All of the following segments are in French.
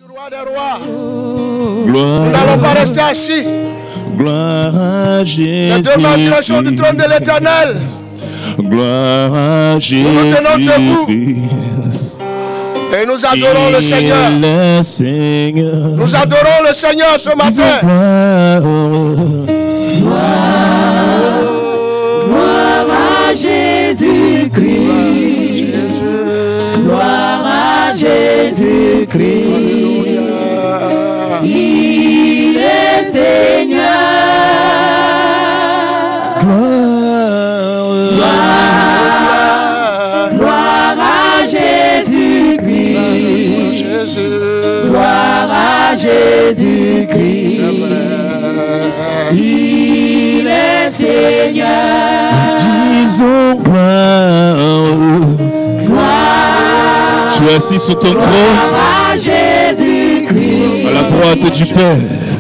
Roi des rois. Nous n'allons pas rester assis. Gloire à Jésus. Les deux mains direction du trône de l'Éternel. Gloire à Jésus. Nous nous tenons debout. Et nous adorons le Seigneur. Nous adorons le Seigneur ce matin. Gloire à Jésus-Christ. Gloire à Jésus-Christ. Il est Seigneur. Gloire à Jésus-Christ. Gloire à Jésus-Christ. Il est Seigneur. Disons gloire. Tu es assis sur ton trône. Gloire à Jésus-Christ. À la droite du Père.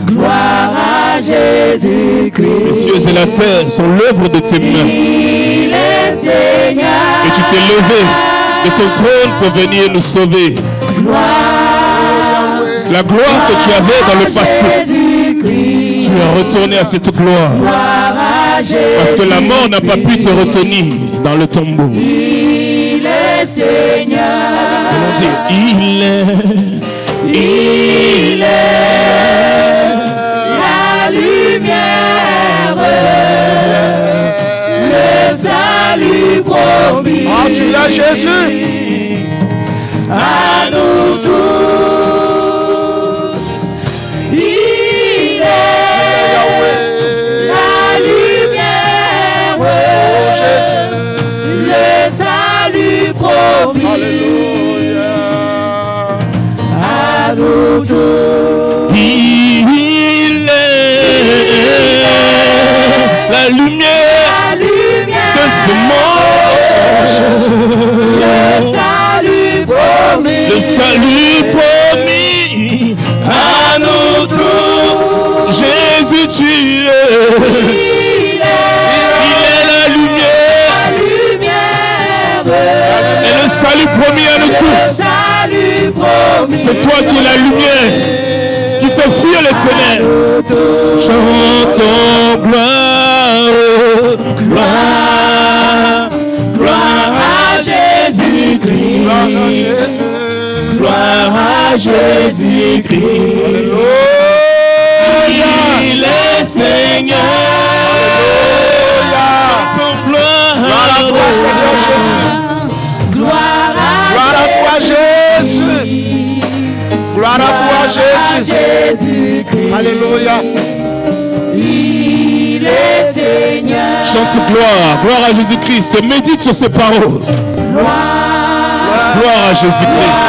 Gloire à Jésus-Christ. Les cieux et la terre sont l'œuvre de tes mains. Il est Seigneur. Et tu t'es levé de ton trône pour venir nous sauver. Gloire. La gloire que tu avais dans le passé, tu es retourné à cette gloire. Parce que la mort n'a pas pu te retenir dans le tombeau. Il est Seigneur. Allons dire, il est la lumière, le salut promis. Oh, tu l'as, Jésus. À nous tous, il est la lumière, le salut promis. Alléluia. À nous tous, il est la lumière de ce monde. Le salut promis à nous tous. Jésus, tu es. Il est la lumière. Et le salut promis à nous tous. C'est toi qui es la lumière, qui fait fuir les ténèbres. Chantons gloire, gloire, gloire à Jésus-Christ. Gloire à Jésus-Christ. Il est Seigneur. Chantons gloire à toi, Seigneur Jésus. gloire à Gloire à toi, Jésus. Gloire à toi, Jésus. Alléluia. Il est Seigneur. Chante gloire, gloire à Jésus-Christ. Médite sur ces paroles. Gloire à Jésus-Christ.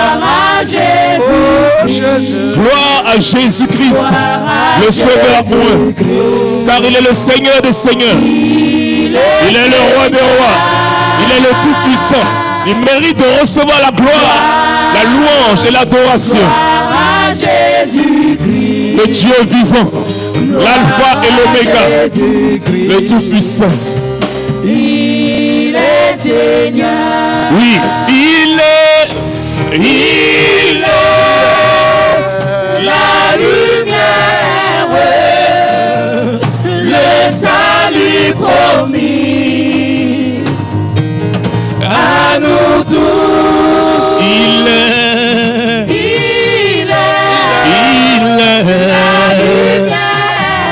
Gloire à Jésus-Christ, le Sauveur pour eux. Car il est le Seigneur des Seigneurs. Il est le Roi des Rois. Il est le Tout-Puissant. Il mérite de recevoir la gloire, la louange et l'adoration. Le Dieu vivant, l'Alpha et l'Oméga, le Tout-Puissant. Il est Seigneur. Oui, il est la lumière, le salut promis à nous tous. Il est la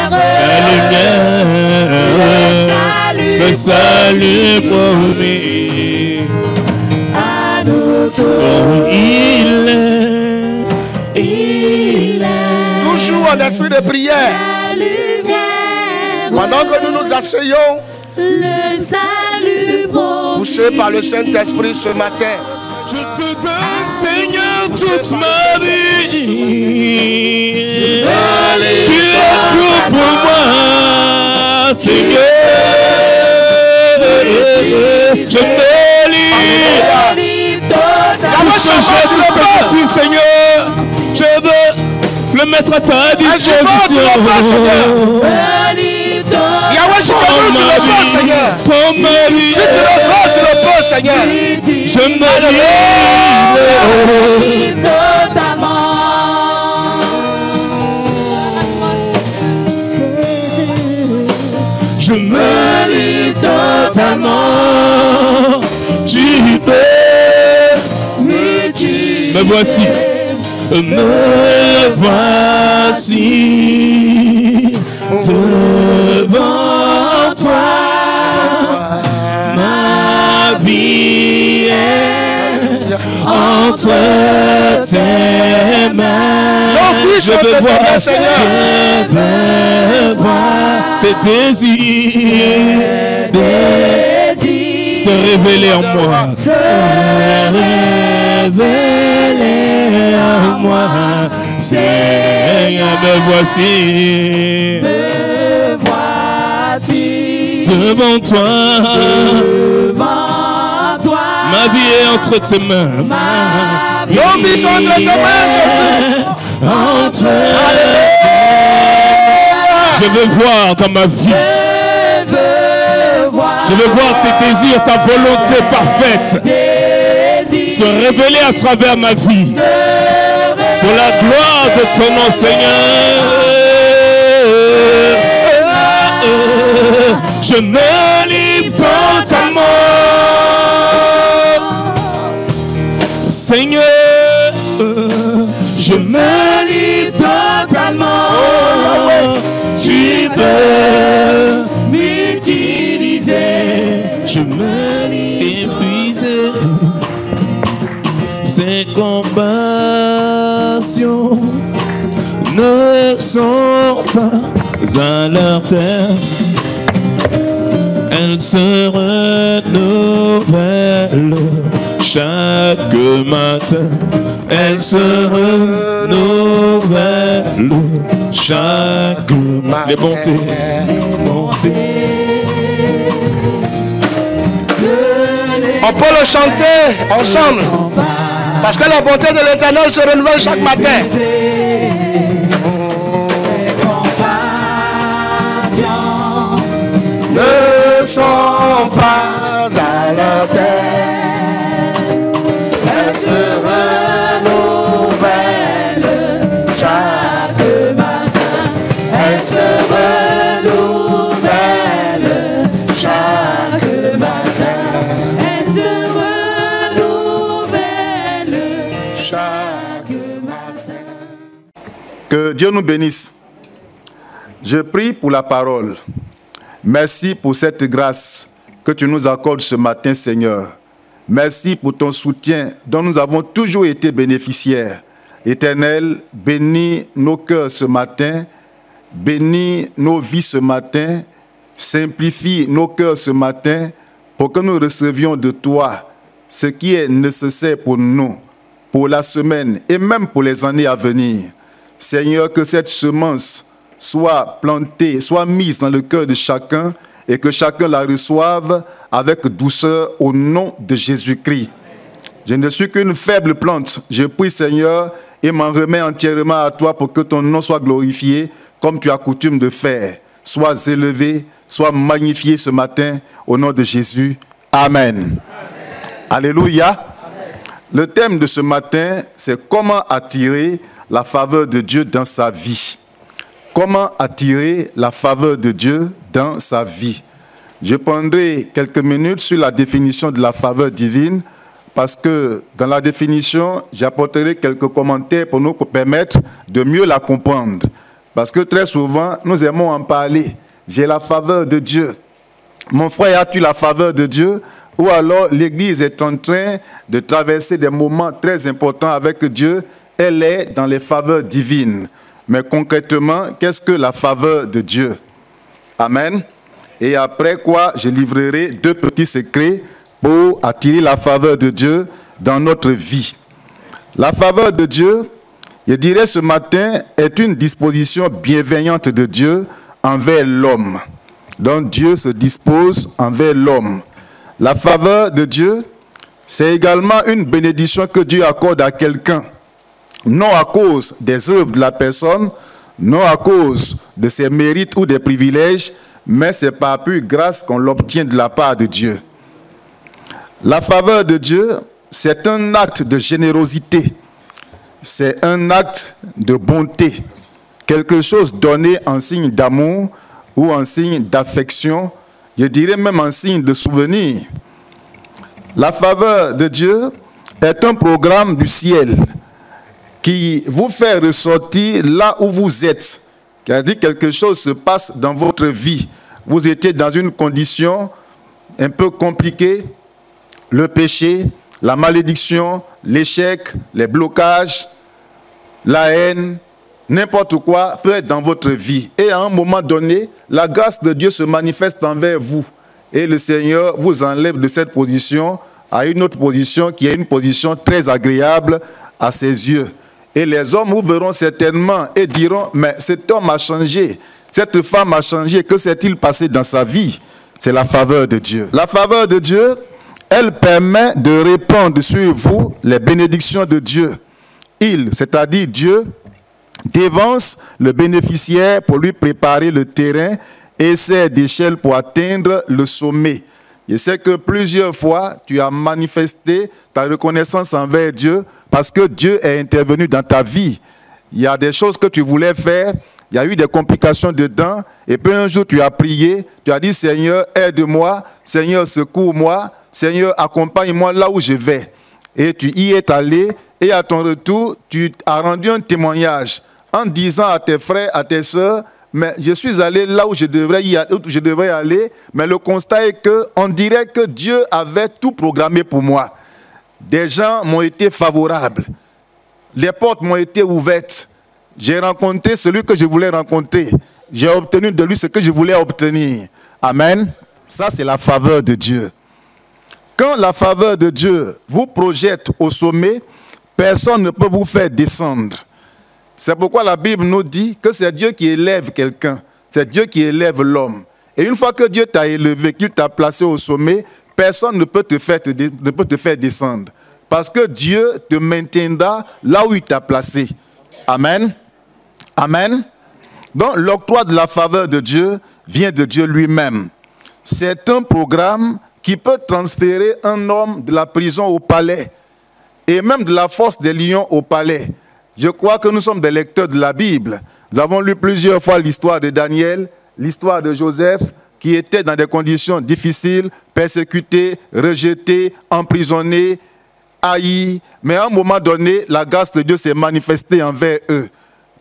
lumière, le salut promis à nous tous. Oh, il est Toujours en esprit de prière. La lumière, Pendant que nous nous asseyons, le salut promis. poussés par le Saint-Esprit ce matin. je te donne, Seigneur, toute ma vie. Tu es tout pour moi, Seigneur. Je me lis tout ce geste que je suis, Seigneur. Je veux le mettre à ta disposition. Yahweh, si tu veux, tu le peux, Seigneur. Prends ma vie. Si tu le veux, tu le peux, Seigneur. Je me lis. Totalement. Me voici. Me voici devant toi. Ma vie est entre tes mains. Je veux voir, tes désirs se révéler en moi. Se révéler en moi. Seigneur, me voici. Me voici devant toi. Devant toi. Ma vie est entre tes mains. Ma vie est entre tes mains, Jésus. Entre tes mains. Je veux voir dans ma vie. Je veux voir tes désirs, ta volonté parfaite se révéler à travers ma vie. Pour la gloire de ton nom, Seigneur. Je me livre totalement. Seigneur, je me livre totalement. Tu peux m'utiliser. Je me livre épuisé. Ces compassions ne sont pas à leur terme. Elles se renouvellent chaque matin. Elles se renouvellent chaque matin. Les bontés. On peut le chanter ensemble. Parce que la bonté de l'Éternel se renouvelle chaque matin. Ne sont pas à la terre. Elles se renouvellent chaque matin. Elles se renouvellent chaque matin. Elles se renouvellent chaque matin. Que Dieu nous bénisse. Je prie pour la parole. Merci pour cette grâce que tu nous accordes ce matin, Seigneur. Merci pour ton soutien dont nous avons toujours été bénéficiaires. Éternel, bénis nos cœurs ce matin, bénis nos vies ce matin, simplifie nos cœurs ce matin pour que nous recevions de toi ce qui est nécessaire pour nous, pour la semaine et même pour les années à venir. Seigneur, que cette semence soit plantée, soit mise dans le cœur de chacun et que chacun la reçoive avec douceur au nom de Jésus-Christ. Je ne suis qu'une faible plante. Je prie, Seigneur, et m'en remets entièrement à toi pour que ton nom soit glorifié comme tu as coutume de faire. Sois élevé, sois magnifié ce matin au nom de Jésus. Amen. Amen. Alléluia. Amen. Le thème de ce matin, c'est comment attirer la faveur de Dieu dans sa vie. Comment attirer la faveur de Dieu dans sa vie? Je prendrai quelques minutes sur la définition de la faveur divine parce que dans la définition, j'apporterai quelques commentaires pour nous permettre de mieux la comprendre. Parce que très souvent, nous aimons en parler. J'ai la faveur de Dieu. Mon frère, as-tu la faveur de Dieu? Ou alors l'Église est en train de traverser des moments très importants avec Dieu. Elle est dans les faveurs divines. Mais concrètement, qu'est-ce que la faveur de Dieu? Amen. Et après quoi, je livrerai 2 petits secrets pour attirer la faveur de Dieu dans notre vie. La faveur de Dieu, je dirais ce matin, est une disposition bienveillante de Dieu envers l'homme. Donc Dieu se dispose envers l'homme. La faveur de Dieu, c'est également une bénédiction que Dieu accorde à quelqu'un. Non à cause des œuvres de la personne, non à cause de ses mérites ou des privilèges, mais c'est par pure grâce qu'on l'obtient de la part de Dieu. La faveur de Dieu, c'est un acte de générosité, c'est un acte de bonté, quelque chose donné en signe d'amour ou en signe d'affection, je dirais même en signe de souvenir. La faveur de Dieu, est un programme du ciel qui vous fait ressortir là où vous êtes. Qui a dit quelque chose se passe dans votre vie. Vous étiez dans une condition un peu compliquée. Le péché, la malédiction, l'échec, les blocages, la haine, n'importe quoi peut être dans votre vie. Et à un moment donné, la grâce de Dieu se manifeste envers vous. Et le Seigneur vous enlève de cette position à une autre position qui est une position très agréable à ses yeux. Et les hommes vous verront certainement et diront, mais cet homme a changé, cette femme a changé, que s'est-il passé dans sa vie? C'est la faveur de Dieu. La faveur de Dieu, elle permet de répandre sur vous les bénédictions de Dieu. Il, c'est-à-dire Dieu, dévance le bénéficiaire pour lui préparer le terrain et sert d'échelle pour atteindre le sommet. Je sais que plusieurs fois, tu as manifesté ta reconnaissance envers Dieu parce que Dieu est intervenu dans ta vie. Il y a des choses que tu voulais faire, il y a eu des complications dedans, et puis un jour tu as prié, tu as dit, Seigneur, aide-moi, Seigneur, secours-moi, Seigneur, accompagne-moi là où je vais. Et tu y es allé, et à ton retour, tu as rendu un témoignage en disant à tes frères, à tes sœurs, mais je suis allé là où je devrais aller, mais le constat est qu'on dirait que Dieu avait tout programmé pour moi. Des gens m'ont été favorables. Les portes m'ont été ouvertes. J'ai rencontré celui que je voulais rencontrer. J'ai obtenu de lui ce que je voulais obtenir. Amen. Ça, c'est la faveur de Dieu. Quand la faveur de Dieu vous projette au sommet, personne ne peut vous faire descendre. C'est pourquoi la Bible nous dit que c'est Dieu qui élève quelqu'un. C'est Dieu qui élève l'homme. Et une fois que Dieu t'a élevé, qu'il t'a placé au sommet, personne ne peut te faire descendre. Parce que Dieu te maintiendra là où il t'a placé. Amen. Amen. Donc l'octroi de la faveur de Dieu vient de Dieu lui-même. C'est un programme qui peut transférer un homme de la prison au palais et même de la force des lions au palais. Je crois que nous sommes des lecteurs de la Bible. Nous avons lu plusieurs fois l'histoire de Daniel, l'histoire de Joseph, qui était dans des conditions difficiles, persécuté, rejeté, emprisonné, haï. Mais à un moment donné, la grâce de Dieu s'est manifestée envers eux.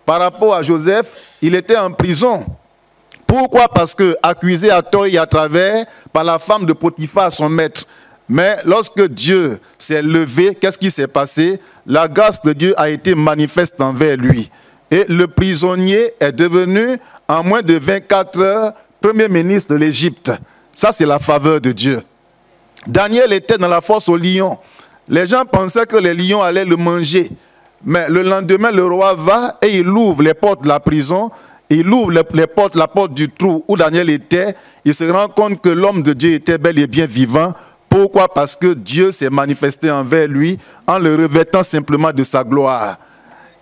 Par rapport à Joseph, il était en prison. Pourquoi? Parce que accusé à tort et à travers par la femme de Potiphar, son maître. Mais lorsque Dieu s'est levé, qu'est-ce qui s'est passé? La grâce de Dieu a été manifeste envers lui. Et le prisonnier est devenu, en moins de 24 heures, premier ministre de l'Égypte. Ça, c'est la faveur de Dieu. Daniel était dans la fosse aux lions. Les gens pensaient que les lions allaient le manger. Mais le lendemain, le roi va et il ouvre les portes de la prison. Il ouvre la porte du trou où Daniel était. Il se rend compte que l'homme de Dieu était bel et bien vivant. Pourquoi? Parce que Dieu s'est manifesté envers lui en le revêtant simplement de sa gloire.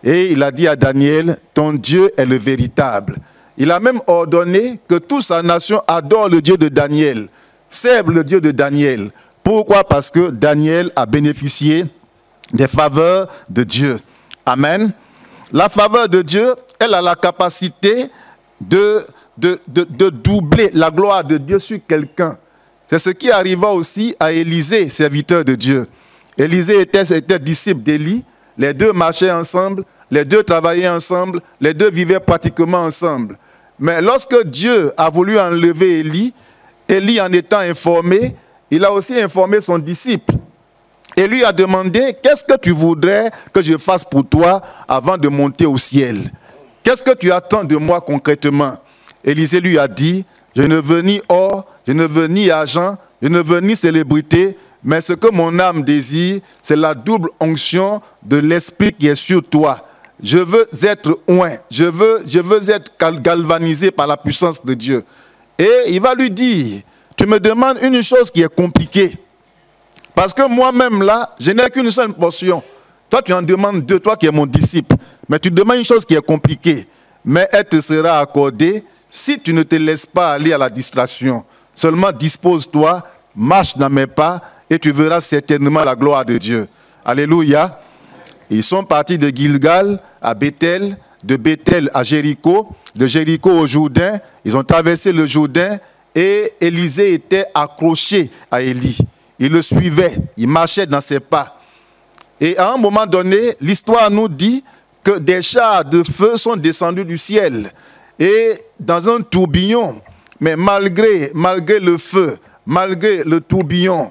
Et il a dit à Daniel, ton Dieu est le véritable. Il a même ordonné que toute sa nation adore le Dieu de Daniel, serve le Dieu de Daniel. Pourquoi? Parce que Daniel a bénéficié des faveurs de Dieu. Amen. La faveur de Dieu, elle a la capacité de doubler la gloire de Dieu sur quelqu'un. C'est ce qui arriva aussi à Élisée, serviteur de Dieu. Élisée était disciple d'Élie. Les deux marchaient ensemble, les deux travaillaient ensemble, les deux vivaient pratiquement ensemble. Mais lorsque Dieu a voulu enlever Élie, Élie en étant informé, il a aussi informé son disciple. Et lui a demandé, qu'est-ce que tu voudrais que je fasse pour toi avant de monter au ciel? Qu'est-ce que tu attends de moi concrètement? Élisée lui a dit, je ne veux ni or, je ne veux ni argent, je ne veux ni célébrité, mais ce que mon âme désire, c'est la double onction de l'Esprit qui est sur toi. Je veux être oint, je veux être galvanisé par la puissance de Dieu. Et il va lui dire, tu me demandes une chose qui est compliquée. Parce que moi-même là, je n'ai qu'une seule portion. Toi, tu en demandes deux, toi qui es mon disciple. Mais tu demandes une chose qui est compliquée. Mais elle te sera accordée si tu ne te laisses pas aller à la distraction. Seulement dispose-toi, marche dans mes pas et tu verras certainement la gloire de Dieu. Alléluia. Ils sont partis de Gilgal à Bethel, de Bethel à Jéricho, de Jéricho au Jourdain. Ils ont traversé le Jourdain et Élisée était accroché à Élie. Il le suivait, il marchait dans ses pas. Et à un moment donné, l'histoire nous dit que des chars de feu sont descendus du ciel. Et dans un tourbillon, mais malgré le feu, malgré le tourbillon,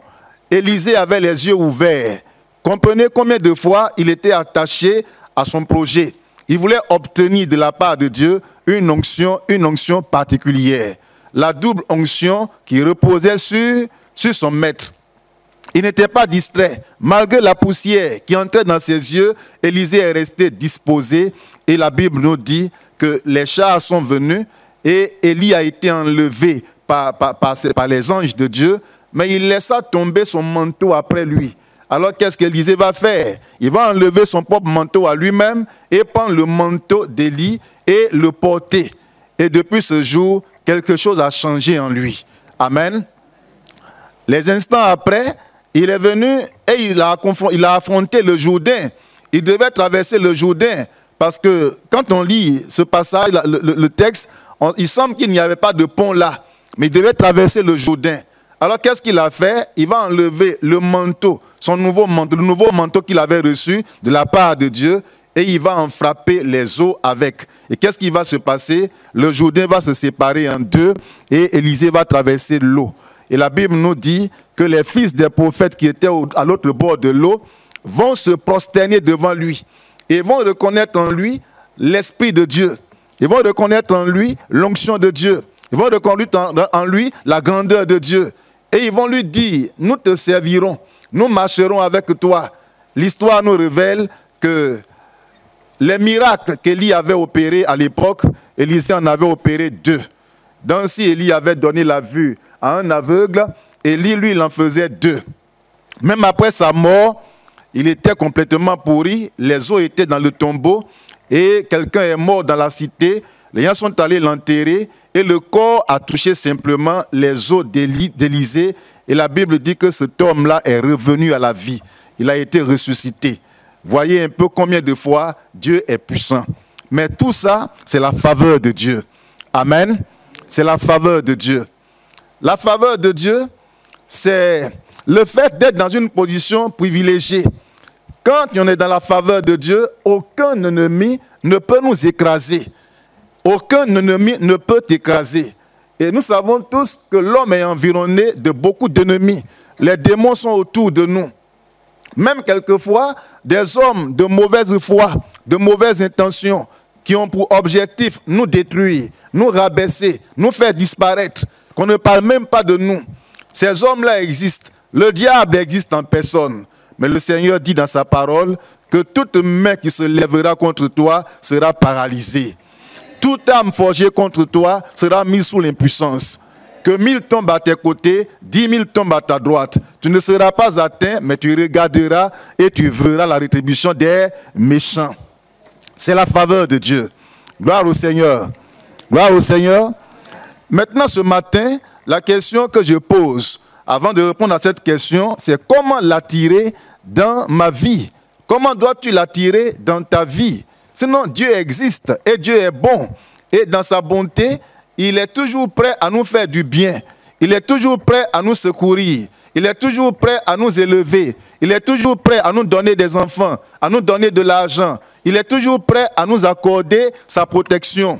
Élisée avait les yeux ouverts. Comprenez combien de fois il était attaché à son projet. Il voulait obtenir de la part de Dieu une onction particulière. La double onction qui reposait sur son maître. Il n'était pas distrait. Malgré la poussière qui entrait dans ses yeux, Élisée est resté disposé. Et la Bible nous dit que les chars sont venus et Élie a été enlevé par les anges de Dieu. Mais il laissa tomber son manteau après lui. Alors qu'est-ce qu'Élisée va faire? Il va enlever son propre manteau à lui-même et prendre le manteau d'Élie et le porter. Et depuis ce jour, quelque chose a changé en lui. Amen. Les instants après, il est venu et il a affronté le Jourdain. Il devait traverser le Jourdain parce que quand on lit ce passage, le texte, il semble qu'il n'y avait pas de pont là. Mais il devait traverser le Jourdain. Alors qu'est-ce qu'il a fait? Il va enlever le manteau, le nouveau manteau qu'il avait reçu de la part de Dieu et il va en frapper les eaux avec. Et qu'est-ce qui va se passer? Le Jourdain va se séparer en deux et Élisée va traverser l'eau. Et la Bible nous dit que les fils des prophètes qui étaient à l'autre bord de l'eau vont se prosterner devant lui et vont reconnaître en lui l'Esprit de Dieu. Ils vont reconnaître en lui l'onction de Dieu. Ils vont reconnaître en lui la grandeur de Dieu. Et ils vont lui dire, nous te servirons, nous marcherons avec toi. L'histoire nous révèle que les miracles qu'Élie avait opérés à l'époque, Élisée en avait opéré 2. Donc si Élie avait donné la vue à un aveugle, Élie, lui, il en faisait 2. Même après sa mort, il était complètement pourri, les os étaient dans le tombeau, et quelqu'un est mort dans la cité, les gens sont allés l'enterrer, et le corps a touché simplement les os d'Élisée. Et la Bible dit que cet homme-là est revenu à la vie. Il a été ressuscité. Voyez un peu combien de fois Dieu est puissant. Mais tout ça, c'est la faveur de Dieu. Amen. C'est la faveur de Dieu. La faveur de Dieu, c'est le fait d'être dans une position privilégiée. Quand on est dans la faveur de Dieu, aucun ennemi ne peut nous écraser. Aucun ennemi ne peut t'écraser. Et nous savons tous que l'homme est environné de beaucoup d'ennemis. Les démons sont autour de nous. Même quelquefois, des hommes de mauvaise foi, de mauvaises intentions, qui ont pour objectif nous détruire, nous rabaisser, nous faire disparaître, qu'on ne parle même pas de nous. Ces hommes-là existent. Le diable existe en personne. Mais le Seigneur dit dans sa parole que toute main qui se lèvera contre toi sera paralysée. Toute âme forgée contre toi sera mise sous l'impuissance. Que 1000 tombent à tes côtés, 10 000 tombent à ta droite. Tu ne seras pas atteint, mais tu regarderas et tu verras la rétribution des méchants. C'est la faveur de Dieu. Gloire au Seigneur. Gloire au Seigneur. Maintenant, ce matin, la question que je pose, avant de répondre à cette question, c'est comment l'attirer dans ma vie? Comment dois-tu l'attirer dans ta vie? Sinon, Dieu existe et Dieu est bon. Et dans sa bonté, il est toujours prêt à nous faire du bien. Il est toujours prêt à nous secourir. Il est toujours prêt à nous élever. Il est toujours prêt à nous donner des enfants, à nous donner de l'argent. Il est toujours prêt à nous accorder sa protection.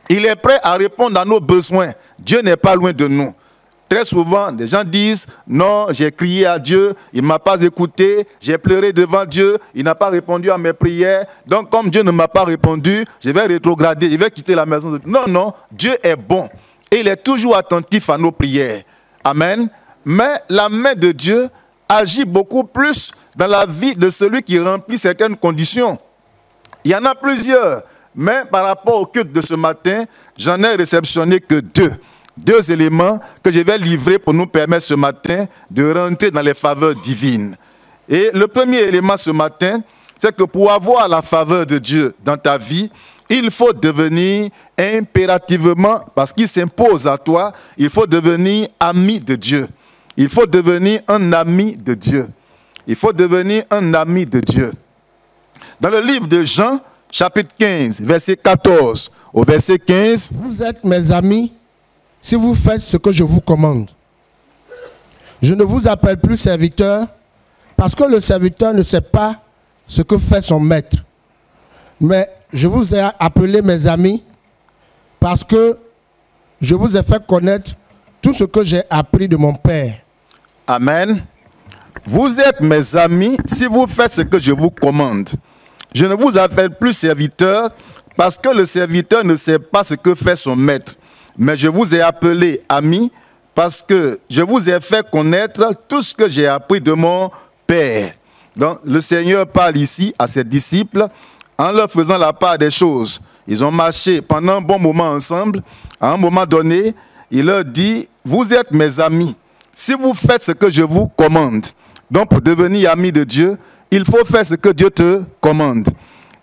Il est prêt à répondre à nos besoins. Dieu n'est pas loin de nous. Très souvent, des gens disent, non, j'ai crié à Dieu, il ne m'a pas écouté, j'ai pleuré devant Dieu, il n'a pas répondu à mes prières. Donc, comme Dieu ne m'a pas répondu, je vais rétrograder, je vais quitter la maison de Dieu. Non, non, Dieu est bon et il est toujours attentif à nos prières. Amen. Mais la main de Dieu agit beaucoup plus dans la vie de celui qui remplit certaines conditions. Il y en a plusieurs, mais par rapport au culte de ce matin, j'en ai réceptionné que 2. 2 éléments que je vais livrer pour nous permettre ce matin de rentrer dans les faveurs divines. Et le premier élément ce matin, c'est que pour avoir la faveur de Dieu dans ta vie, il faut devenir impérativement, parce qu'il s'impose à toi, il faut devenir ami de Dieu. Il faut devenir un ami de Dieu. Il faut devenir un ami de Dieu. Dans le livre de Jean, chapitre 15, verset 14 au verset 15. Vous êtes mes amis si vous faites ce que je vous commande. Je ne vous appelle plus serviteur Parce que le serviteur ne sait pas ce que fait son maître. Mais je vous ai appelé mes amis parce que je vous ai fait connaître tout ce que j'ai appris de mon Père. Amen. Vous êtes mes amis si vous faites ce que je vous commande. Je ne vous appelle plus serviteur parce que le serviteur ne sait pas ce que fait son maître. Mais je vous ai appelé amis parce que je vous ai fait connaître tout ce que j'ai appris de mon Père. Donc le Seigneur parle ici à ses disciples en leur faisant la part des choses. Ils ont marché pendant un bon moment ensemble. À un moment donné, il leur dit, vous êtes mes amis si vous faites ce que je vous commande. Donc pour devenir ami de Dieu, il faut faire ce que Dieu te commande.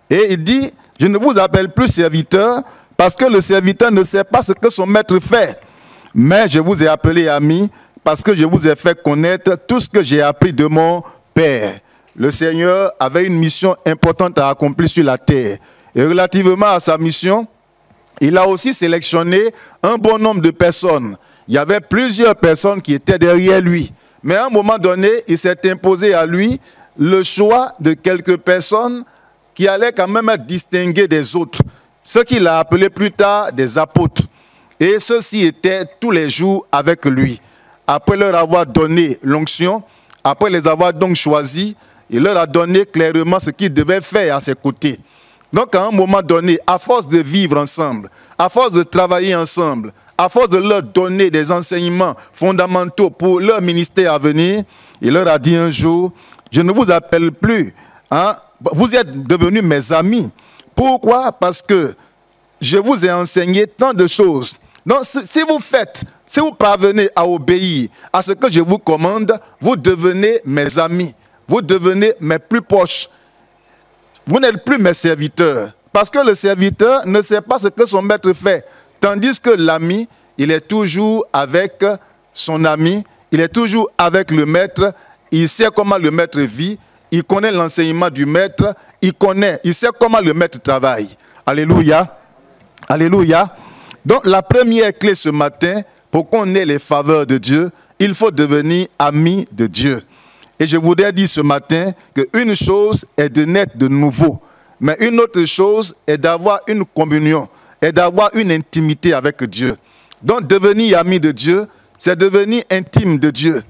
Et il dit, je ne vous appelle plus serviteur parce que le serviteur ne sait pas ce que son maître fait. Mais je vous ai appelé ami parce que je vous ai fait connaître tout ce que j'ai appris de mon Père. Le Seigneur avait une mission importante à accomplir sur la terre. Et relativement à sa mission, il a aussi sélectionné un bon nombre de personnes. Il y avait plusieurs personnes qui étaient derrière lui. Mais à un moment donné, il s'est imposé à lui le choix de quelques personnes qui allaient quand même être distinguées des autres. Ce qu'il a appelé plus tard des apôtres. Et ceux-ci étaient tous les jours avec lui. Après leur avoir donné l'onction, après les avoir donc choisis, il leur a donné clairement ce qu'ils devaient faire à ses côtés. Donc à un moment donné, à force de vivre ensemble, à force de travailler ensemble, à force de leur donner des enseignements fondamentaux pour leur ministère à venir, il leur a dit un jour, je ne vous appelle plus, hein, vous êtes devenus mes amis. Pourquoi? Parce que je vous ai enseigné tant de choses. Donc si vous parvenez à obéir à ce que je vous commande, vous devenez mes amis, vous devenez mes plus proches. Vous n'êtes plus mes serviteurs, parce que le serviteur ne sait pas ce que son maître fait, tandis que l'ami, il est toujours avec son ami, il est toujours avec le maître, il sait comment le maître vit, il connaît l'enseignement du maître, il sait comment le maître travaille. Alléluia. Alléluia. Donc la première clé ce matin, pour qu'on ait les faveurs de Dieu, il faut devenir ami de Dieu. Et je voudrais dire ce matin qu'une chose est de naître de nouveau, mais une autre chose est d'avoir une communion, est d'avoir une intimité avec Dieu. Donc devenir ami de Dieu, c'est devenir intime de Dieu.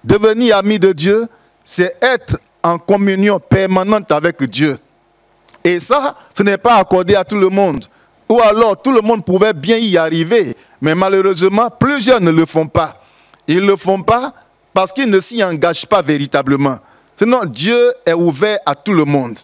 Devenir ami de Dieu, c'est être en communion permanente avec Dieu. Et ça, ce n'est pas accordé à tout le monde. Ou alors, tout le monde pouvait bien y arriver, mais malheureusement, plusieurs ne le font pas. Ils ne le font pas parce qu'ils ne s'y engagent pas véritablement. Sinon, Dieu est ouvert à tout le monde.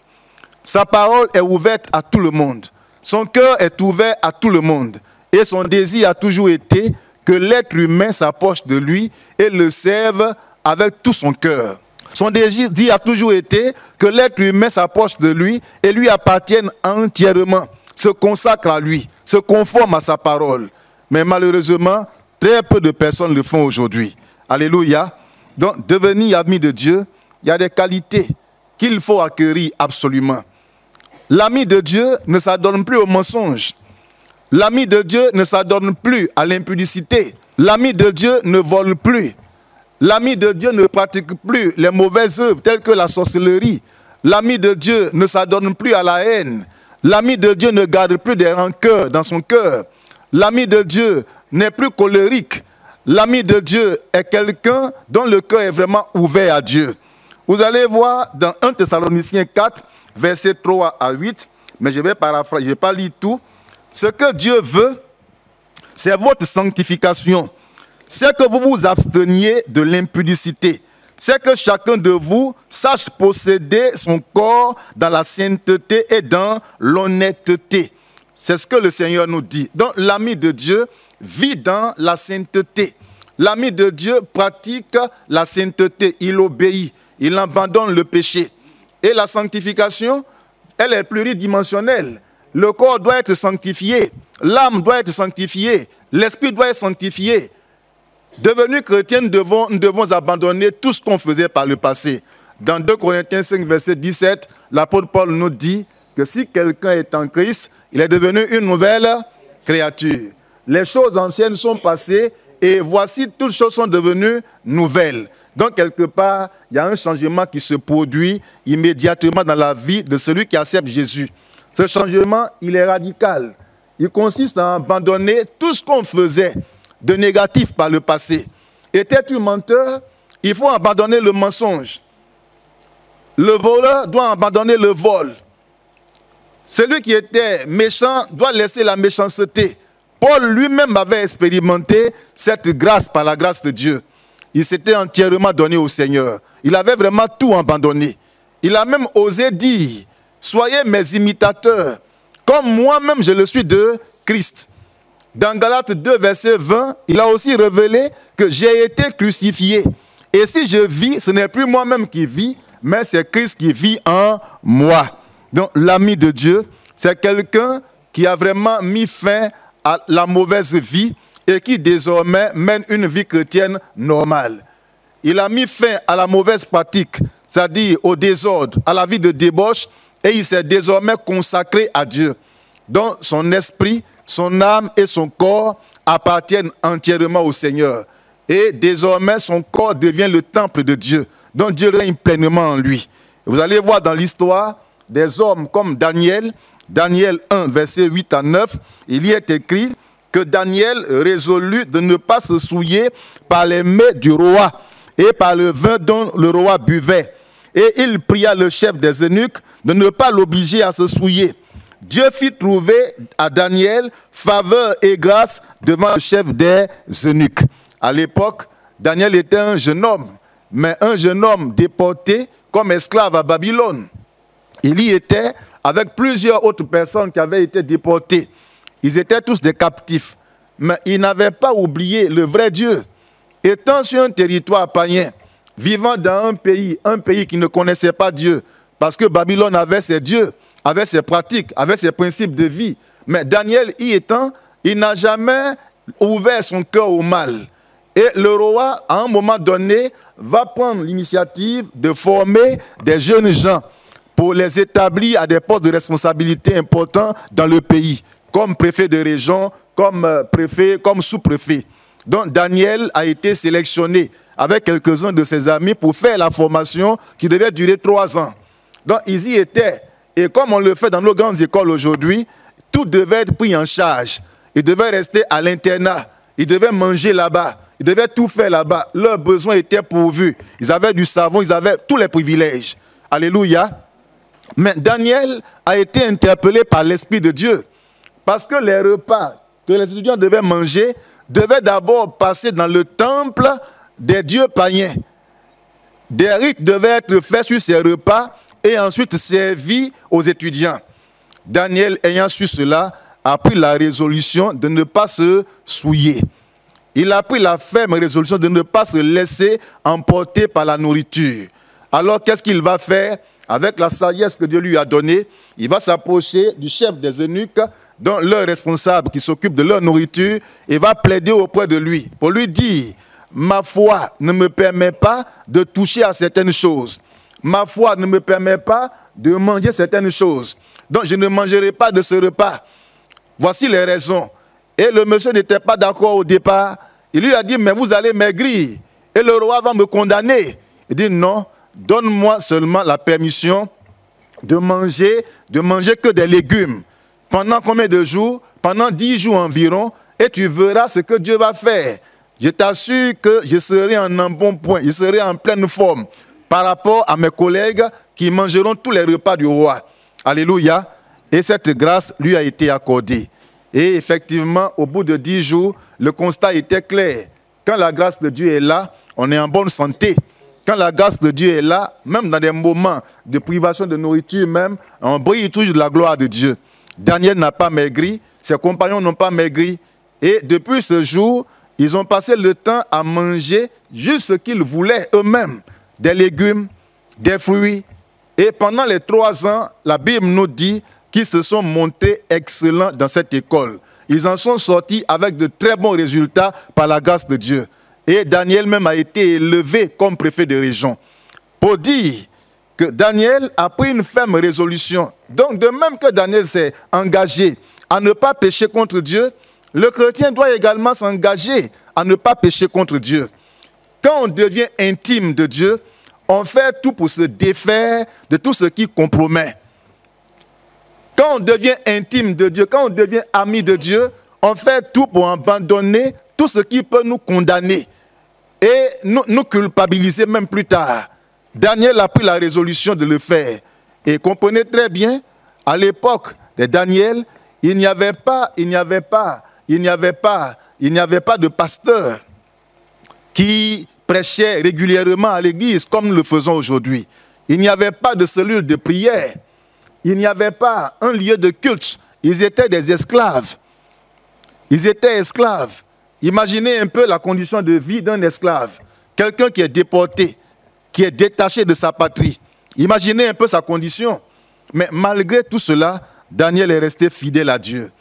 Sa parole est ouverte à tout le monde. Son cœur est ouvert à tout le monde. Et son désir a toujours été que l'être humain s'approche de lui et le serve avec tout son cœur. Son désir a toujours été que l'être humain s'approche de lui et lui appartienne entièrement, se consacre à lui, se conforme à sa parole. Mais malheureusement, très peu de personnes le font aujourd'hui. Alléluia. Donc, devenir ami de Dieu, il y a des qualités qu'il faut acquérir absolument. L'ami de Dieu ne s'adonne plus au mensonge. L'ami de Dieu ne s'adonne plus à l'impudicité. L'ami de Dieu ne vole plus. L'ami de Dieu ne pratique plus les mauvaises œuvres telles que la sorcellerie. L'ami de Dieu ne s'adonne plus à la haine. L'ami de Dieu ne garde plus des rancœurs dans son cœur. L'ami de Dieu n'est plus colérique. L'ami de Dieu est quelqu'un dont le cœur est vraiment ouvert à Dieu. Vous allez voir dans 1 Thessaloniciens 4, versets 3 à 8, mais je vais paraphraser, je ne vais pas lire tout. Ce que Dieu veut, c'est votre sanctification. C'est que vous vous absteniez de l'impudicité. C'est que chacun de vous sache posséder son corps dans la sainteté et dans l'honnêteté. C'est ce que le Seigneur nous dit. Donc l'ami de Dieu vit dans la sainteté. L'ami de Dieu pratique la sainteté. Il obéit. Il abandonne le péché. Et la sanctification, elle est pluridimensionnelle. Le corps doit être sanctifié. L'âme doit être sanctifiée. L'esprit doit être sanctifié. Devenus chrétiens, nous devons abandonner tout ce qu'on faisait par le passé. Dans 2 Corinthiens 5, verset 17, l'apôtre Paul nous dit que si quelqu'un est en Christ, il est devenu une nouvelle créature. Les choses anciennes sont passées et voici toutes choses sont devenues nouvelles. Donc, quelque part, il y a un changement qui se produit immédiatement dans la vie de celui qui accepte Jésus. Ce changement, il est radical. Il consiste à abandonner tout ce qu'on faisait de négatif par le passé. Était-tu menteur? Il faut abandonner le mensonge. Le voleur doit abandonner le vol. Celui qui était méchant doit laisser la méchanceté. Paul lui-même avait expérimenté cette grâce par la grâce de Dieu. Il s'était entièrement donné au Seigneur. Il avait vraiment tout abandonné. Il a même osé dire, soyez mes imitateurs, comme moi-même je le suis de Christ. Dans Galates 2, verset 20, il a aussi révélé que j'ai été crucifié. Et si je vis, ce n'est plus moi-même qui vis, mais c'est Christ qui vit en moi. Donc l'ami de Dieu, c'est quelqu'un qui a vraiment mis fin à la mauvaise vie et qui désormais mène une vie chrétienne normale. Il a mis fin à la mauvaise pratique, c'est-à-dire au désordre, à la vie de débauche, et il s'est désormais consacré à Dieu. Donc son esprit, son âme et son corps appartiennent entièrement au Seigneur. Et désormais, son corps devient le temple de Dieu. Donc Dieu règne pleinement en lui. Et vous allez voir dans l'histoire des hommes comme Daniel, Daniel 1, verset 8 à 9, il y est écrit que Daniel résolut de ne pas se souiller par les mets du roi et par le vin dont le roi buvait. Et il pria le chef des eunuques de ne pas l'obliger à se souiller. Dieu fit trouver à Daniel faveur et grâce devant le chef des eunuques. À l'époque, Daniel était un jeune homme, mais un jeune homme déporté comme esclave à Babylone. Il y était avec plusieurs autres personnes qui avaient été déportées. Ils étaient tous des captifs, mais ils n'avaient pas oublié le vrai Dieu. Étant sur un territoire païen, vivant dans un pays qui ne connaissait pas Dieu, parce que Babylone avait ses dieux, avait ses pratiques, avait ses principes de vie. Mais Daniel y étant, il n'a jamais ouvert son cœur au mal. Et le roi, à un moment donné, va prendre l'initiative de former des jeunes gens pour les établir à des postes de responsabilité importants dans le pays, comme préfet de région, comme préfet, comme sous-préfet. Donc Daniel a été sélectionné avec quelques-uns de ses amis pour faire la formation qui devait durer 3 ans. Donc ils y étaient. Et comme on le fait dans nos grandes écoles aujourd'hui, tout devait être pris en charge. Ils devaient rester à l'internat. Ils devaient manger là-bas. Ils devaient tout faire là-bas. Leurs besoins étaient pourvus. Ils avaient du savon, ils avaient tous les privilèges. Alléluia. Mais Daniel a été interpellé par l'Esprit de Dieu. Parce que les repas que les étudiants devaient manger devaient d'abord passer dans le temple des dieux païens. Des rites devaient être faits sur ces repas et ensuite servis aux étudiants. Daniel, ayant su cela, a pris la résolution de ne pas se souiller. Il a pris la ferme résolution de ne pas se laisser emporter par la nourriture. Alors, qu'est-ce qu'il va faire? Avec la sagesse que Dieu lui a donnée, il va s'approcher du chef des eunuques, dont leur responsable qui s'occupe de leur nourriture, et va plaider auprès de lui pour lui dire « Ma foi ne me permet pas de toucher à certaines choses. Ma foi ne me permet pas de manger certaines choses. Donc, je ne mangerai pas de ce repas. Voici les raisons. » Et le monsieur n'était pas d'accord au départ. Il lui a dit, mais vous allez maigrir. Et le roi va me condamner. Il dit, non, donne-moi seulement la permission de manger que des légumes. Pendant combien de jours? Pendant 10 jours environ. Et tu verras ce que Dieu va faire. Je t'assure que je serai en un bon point. Je serai en pleine forme par rapport à mes collègues qui mangeront tous les repas du roi. Alléluia. Et cette grâce lui a été accordée. Et effectivement, au bout de 10 jours, le constat était clair. Quand la grâce de Dieu est là, on est en bonne santé. Quand la grâce de Dieu est là, même dans des moments de privation de nourriture même, on brille toujours de la gloire de Dieu. Daniel n'a pas maigri, ses compagnons n'ont pas maigri. Et depuis ce jour, ils ont passé le temps à manger juste ce qu'ils voulaient eux-mêmes. Des légumes, des fruits. Et pendant les 3 ans, la Bible nous dit qu'ils se sont montrés excellents dans cette école. Ils en sont sortis avec de très bons résultats par la grâce de Dieu. Et Daniel même a été élevé comme préfet de région. Pour dire que Daniel a pris une ferme résolution. Donc de même que Daniel s'est engagé à ne pas pécher contre Dieu, le chrétien doit également s'engager à ne pas pécher contre Dieu. Quand on devient intime de Dieu, on fait tout pour se défaire de tout ce qui compromet. Quand on devient intime de Dieu, quand on devient ami de Dieu, on fait tout pour abandonner tout ce qui peut nous condamner et nous culpabiliser même plus tard. Daniel a pris la résolution de le faire. Et comprenez très bien, à l'époque de Daniel, il n'y avait pas de pasteur qui prêchait régulièrement à l'église comme nous le faisons aujourd'hui. Il n'y avait pas de cellule de prière. Il n'y avait pas un lieu de culte. Ils étaient des esclaves. Ils étaient esclaves. Imaginez un peu la condition de vie d'un esclave. Quelqu'un qui est déporté, qui est détaché de sa patrie. Imaginez un peu sa condition. Mais malgré tout cela, Daniel est resté fidèle à Dieu.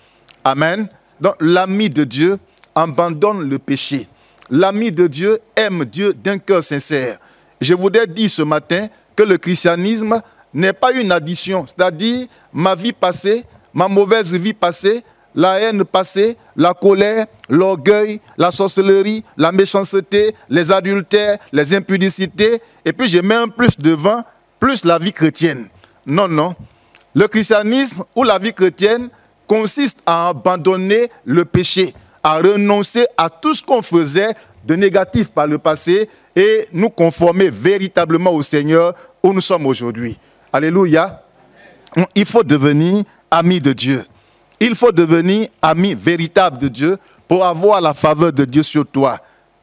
Amen. Donc l'ami de Dieu abandonne le péché. L'ami de Dieu aime Dieu d'un cœur sincère. Je voudrais dire ce matin que le christianisme n'est pas une addition. C'est-à-dire ma vie passée, ma mauvaise vie passée, la haine passée, la colère, l'orgueil, la sorcellerie, la méchanceté, les adultères, les impudicités. Et puis je mets un plus devant, plus la vie chrétienne. Non, non. Le christianisme ou la vie chrétienne consiste à abandonner le péché, à renoncer à tout ce qu'on faisait de négatif par le passé et nous conformer véritablement au Seigneur où nous sommes aujourd'hui. Alléluia. Il faut devenir ami de Dieu. Il faut devenir ami véritable de Dieu pour avoir la faveur de Dieu sur toi.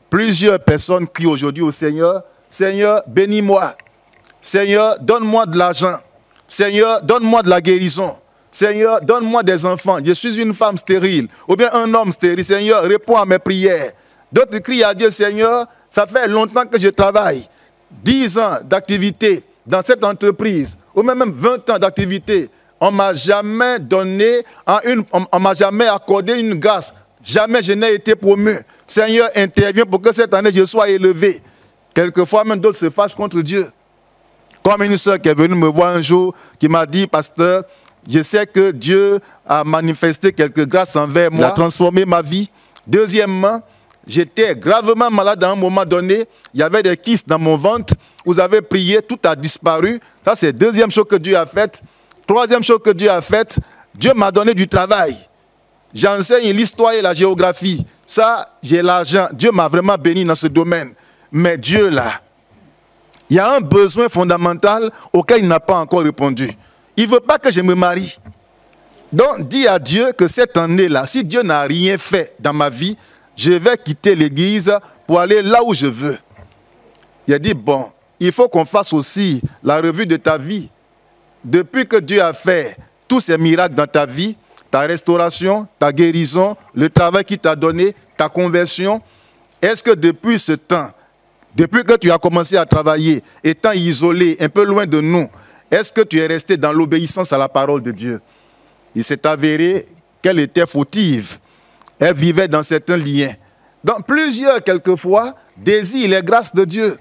Plusieurs personnes crient aujourd'hui au Seigneur, « Seigneur, bénis-moi. Seigneur, donne-moi de l'argent. Seigneur, donne-moi de la guérison. Seigneur, donne-moi des enfants. Je suis une femme stérile. Ou bien un homme stérile. Seigneur, réponds à mes prières. » D'autres crient à Dieu, « Seigneur, ça fait longtemps que je travaille. 10 ans d'activité dans cette entreprise, ou même 20 ans d'activité. On ne m'a jamais donné, on m'a jamais accordé une grâce. Jamais je n'ai été promu. Seigneur, interviens pour que cette année je sois élevé. » Quelquefois, même d'autres se fâchent contre Dieu. Comme une soeur qui est venue me voir un jour, qui m'a dit, « Pasteur, je sais que Dieu a manifesté quelques grâces envers moi, a transformé ma vie. » Deuxièmement, j'étais gravement malade à un moment donné. Il y avait des kystes dans mon ventre. Vous avez prié, tout a disparu. Ça, c'est la deuxième chose que Dieu a faite. Troisième chose que Dieu a faite, Dieu m'a donné du travail. J'enseigne l'histoire et la géographie. Ça, j'ai l'argent. Dieu m'a vraiment béni dans ce domaine. Mais Dieu, là, il y a un besoin fondamental auquel il n'a pas encore répondu. Il ne veut pas que je me marie. Donc, dis à Dieu que cette année-là, si Dieu n'a rien fait dans ma vie, je vais quitter l'église pour aller là où je veux. Il a dit, bon, il faut qu'on fasse aussi la revue de ta vie. Depuis que Dieu a fait tous ces miracles dans ta vie, ta restauration, ta guérison, le travail qu'il t'a donné, ta conversion, est-ce que depuis ce temps, depuis que tu as commencé à travailler, étant isolé, un peu loin de nous, est-ce que tu es resté dans l'obéissance à la parole de Dieu? Il s'est avéré qu'elle était fautive. Elle vivait dans certains liens. Donc plusieurs, quelquefois, désirent les grâces de Dieu.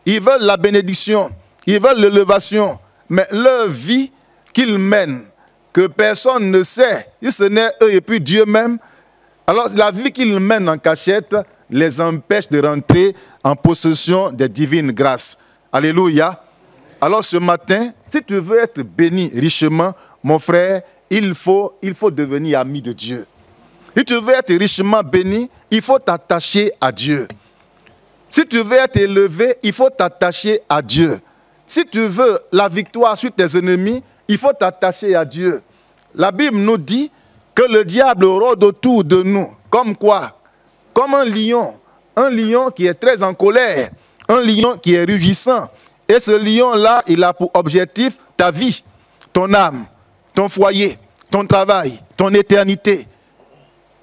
Ils veulent la bénédiction, ils veulent l'élévation. Mais leur vie qu'ils mènent, que personne ne sait, si ce n'est eux et puis Dieu même, alors la vie qu'ils mènent en cachette les empêche de rentrer en possession des divines grâces. Alléluia. Alors ce matin, si tu veux être béni richement, mon frère, il faut devenir ami de Dieu. Si tu veux être richement béni, il faut t'attacher à Dieu. Si tu veux être élevé, il faut t'attacher à Dieu. Si tu veux la victoire sur tes ennemis, il faut t'attacher à Dieu. La Bible nous dit que le diable rôde autour de nous. Comme quoi? Comme un lion qui est très en colère, un lion qui est rugissant. Et ce lion-là, il a pour objectif ta vie, ton âme, ton foyer, ton travail, ton éternité.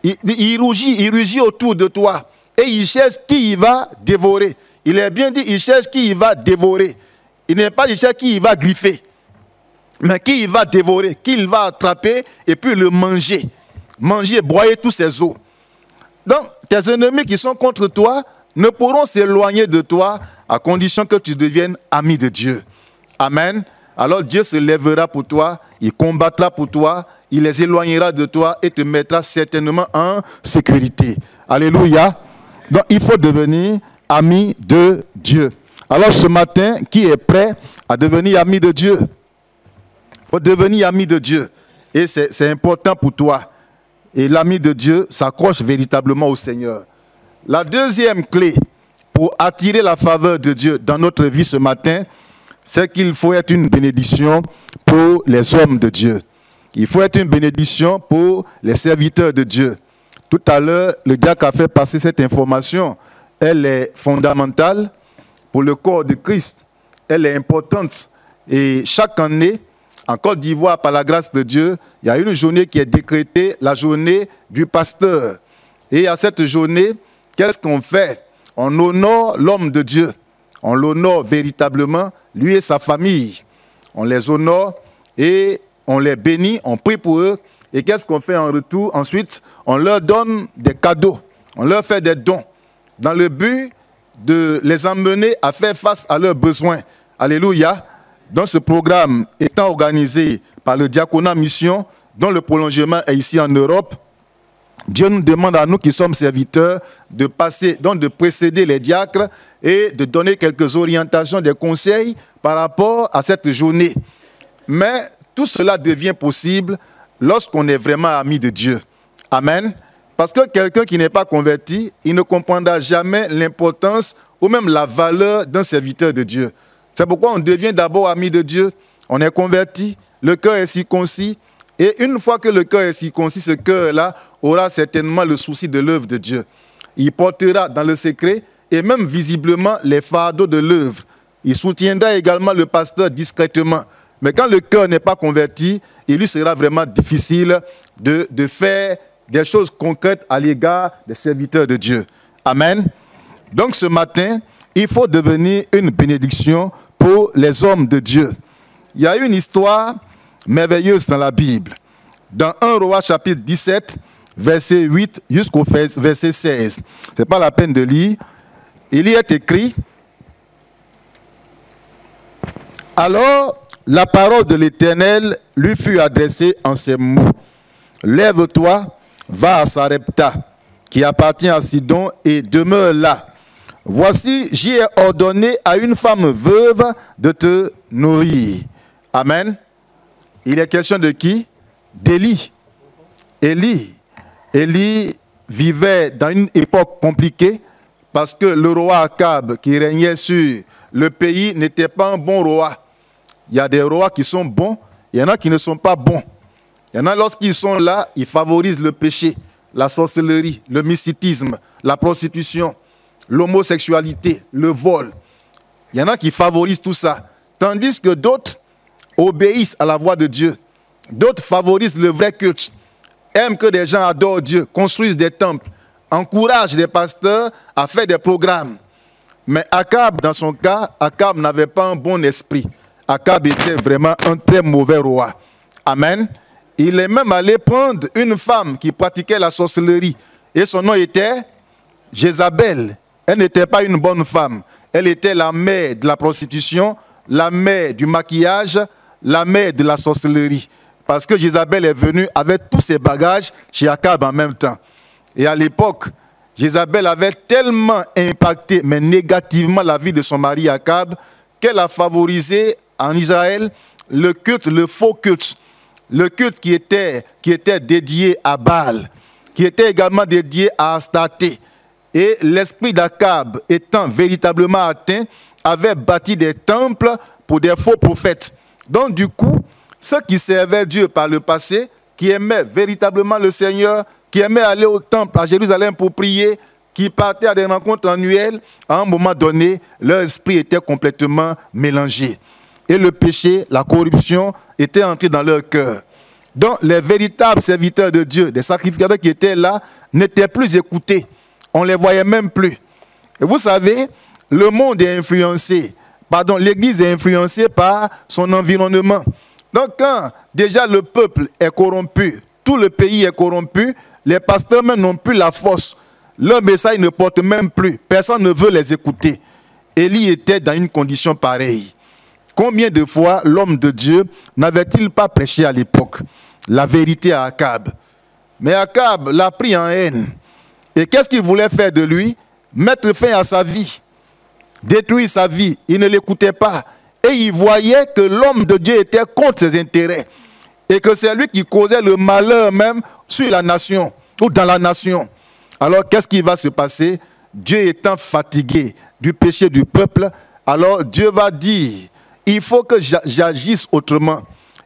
Il rugit autour de toi et il cherche qui il va dévorer. Il est bien dit, il cherche qui il va dévorer. Il n'est pas chercher qui il va griffer, mais qui il va dévorer, qui il va attraper et puis le manger. Manger, broyer tous ses os. Donc, tes ennemis qui sont contre toi ne pourront s'éloigner de toi à condition que tu deviennes ami de Dieu. Amen. Alors Dieu se lèvera pour toi, il combattra pour toi, il les éloignera de toi et te mettra certainement en sécurité. Alléluia. Donc il faut devenir ami de Dieu. Alors ce matin, qui est prêt à devenir ami de Dieu? Il faut devenir ami de Dieu. Et c'est important pour toi. Et l'ami de Dieu s'accroche véritablement au Seigneur. La deuxième clé pour attirer la faveur de Dieu dans notre vie ce matin, c'est qu'il faut être une bénédiction pour les hommes de Dieu. Il faut être une bénédiction pour les serviteurs de Dieu. Tout à l'heure, le diacre a fait passer cette information. Elle est fondamentale pour le corps de Christ. Elle est importante. Et chaque année, en Côte d'Ivoire, par la grâce de Dieu, il y a une journée qui est décrétée, la journée du pasteur. Et à cette journée, qu'est-ce qu'on fait? On honore l'homme de Dieu. On l'honore véritablement, lui et sa famille. On les honore et on les bénit, on prie pour eux. Et qu'est-ce qu'on fait en retour? Ensuite, on leur donne des cadeaux. On leur fait des dons dans le but de les emmener à faire face à leurs besoins. Alléluia. Dans ce programme étant organisé par le diaconat mission, dont le prolongement est ici en Europe, Dieu nous demande à nous qui sommes serviteurs de passer, donc de précéder les diacres et de donner quelques orientations, des conseils par rapport à cette journée. Mais tout cela devient possible lorsqu'on est vraiment ami de Dieu. Amen. Parce que quelqu'un qui n'est pas converti, il ne comprendra jamais l'importance ou même la valeur d'un serviteur de Dieu. C'est pourquoi on devient d'abord ami de Dieu. On est converti, le cœur est circoncis. Et une fois que le cœur est circoncis, ce cœur-là aura certainement le souci de l'œuvre de Dieu. Il portera dans le secret et même visiblement les fardeaux de l'œuvre. Il soutiendra également le pasteur discrètement. Mais quand le cœur n'est pas converti, il lui sera vraiment difficile de faire des choses concrètes à l'égard des serviteurs de Dieu. Amen. Donc ce matin, il faut devenir une bénédiction pour les hommes de Dieu. Il y a une histoire merveilleuse dans la Bible. Dans 1 Roi chapitre 17, verset 8 jusqu'au verset 16. Ce n'est pas la peine de lire. Il y est écrit: alors la parole de l'Éternel lui fut adressée en ces mots: lève-toi, va à Sarepta, qui appartient à Sidon, et demeure là. Voici, j'y ai ordonné à une femme veuve de te nourrir. Amen. Il est question de qui? D'Élie. Élie vivait dans une époque compliquée parce que le roi Akab qui régnait sur le pays n'était pas un bon roi. Il y a des rois qui sont bons, il y en a qui ne sont pas bons. Il y en a, lorsqu'ils sont là, ils favorisent le péché, la sorcellerie, le mysticisme, la prostitution, l'homosexualité, le vol. Il y en a qui favorisent tout ça. Tandis que d'autres obéissent à la voix de Dieu. D'autres favorisent le vrai culte, aiment que des gens adorent Dieu, construisent des temples, encouragent les pasteurs à faire des programmes. Mais Akab, dans son cas, Akab n'avait pas un bon esprit. Akab était vraiment un très mauvais roi. Amen. Il est même allé prendre une femme qui pratiquait la sorcellerie. Et son nom était Jézabel. Elle n'était pas une bonne femme. Elle était la mère de la prostitution, la mère du maquillage, la mère de la sorcellerie. Parce que Jézabel est venue avec tous ses bagages chez Akab en même temps. Et à l'époque, Jézabel avait tellement impacté, mais négativement, la vie de son mari Akab, qu'elle a favorisé en Israël le culte, le faux culte. Le culte qui était dédié à Baal, qui était également dédié à Astarté. Et l'esprit d'Akab, étant véritablement atteint, avait bâti des temples pour des faux prophètes. Donc du coup, ceux qui servaient Dieu par le passé, qui aimaient véritablement le Seigneur, qui aimaient aller au temple à Jérusalem pour prier, qui partaient à des rencontres annuelles, à un moment donné, leur esprit était complètement mélangé. Et le péché, la corruption était entré dans leur cœur. Donc les véritables serviteurs de Dieu, des sacrificateurs qui étaient là, n'étaient plus écoutés. On ne les voyait même plus. Et vous savez, le monde est influencé, l'Église est influencée par son environnement. Donc quand déjà le peuple est corrompu, tout le pays est corrompu, les pasteurs même n'ont plus la force. Leur message ne porte même plus. Personne ne veut les écouter. Élie était dans une condition pareille. Combien de fois l'homme de Dieu n'avait-il pas prêché à l'époque la vérité à Akab? Mais Akab l'a pris en haine. Et qu'est-ce qu'il voulait faire de lui? mettre fin à sa vie, détruire sa vie. Il ne l'écoutait pas. Et il voyait que l'homme de Dieu était contre ses intérêts. Et que c'est lui qui causait le malheur même sur la nation ou dans la nation. Alors qu'est-ce qui va se passer? Dieu étant fatigué du péché du peuple, alors Dieu va dire, il faut que j'agisse autrement.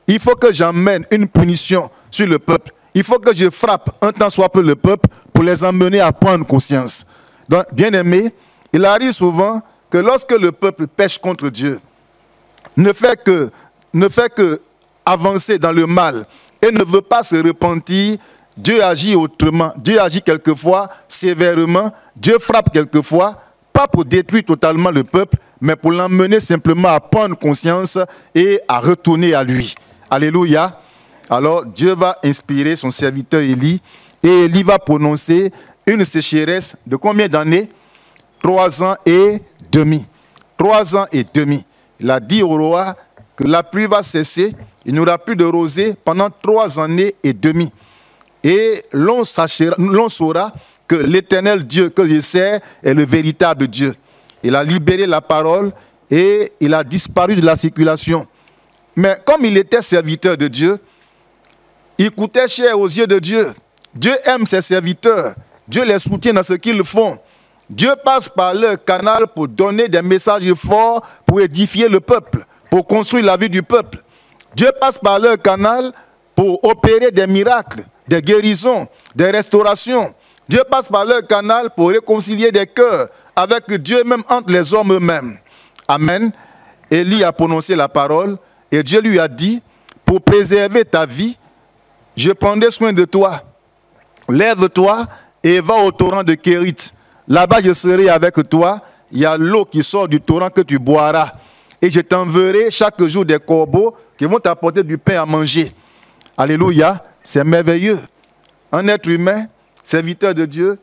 Il faut que j'emmène une punition sur le peuple. Il faut que je frappe un tant soit peu le peuple pour les emmener à prendre conscience. Donc, bien aimé, il arrive souvent que lorsque le peuple pêche contre Dieu, ne fait que avancer dans le mal et ne veut pas se repentir, Dieu agit autrement. Dieu agit quelquefois sévèrement. Dieu frappe quelquefois, pas pour détruire totalement le peuple, mais pour l'emmener simplement à prendre conscience et à retourner à lui. Alléluia. Alors Dieu va inspirer son serviteur Élie et Élie va prononcer une sécheresse de combien d'années? 3 ans et demi. 3 ans et demi. Il a dit au roi que la pluie va cesser, il n'y aura plus de rosée pendant 3 années et demi. Et l'on saura que l'Éternel Dieu que je sers est le véritable Dieu. Il a libéré la parole et il a disparu de la circulation. Mais comme il était serviteur de Dieu, il coûtait cher aux yeux de Dieu. Dieu aime ses serviteurs. Dieu les soutient dans ce qu'ils font. Dieu passe par leur canal pour donner des messages forts, pour édifier le peuple, pour construire la vie du peuple. Dieu passe par leur canal pour opérer des miracles, des guérisons, des restaurations. Dieu passe par leur canal pour réconcilier des cœurs avec Dieu, même entre les hommes eux-mêmes. Amen. Élie a prononcé la parole et Dieu lui a dit, pour préserver ta vie, je prendrai soin de toi. Lève-toi et va au torrent de Kérit. Là-bas, je serai avec toi. Il y a l'eau qui sort du torrent que tu boiras. Et je t'enverrai chaque jour des corbeaux qui vont t'apporter du pain à manger. Alléluia. C'est merveilleux. Un être humain, serviteur de Dieu,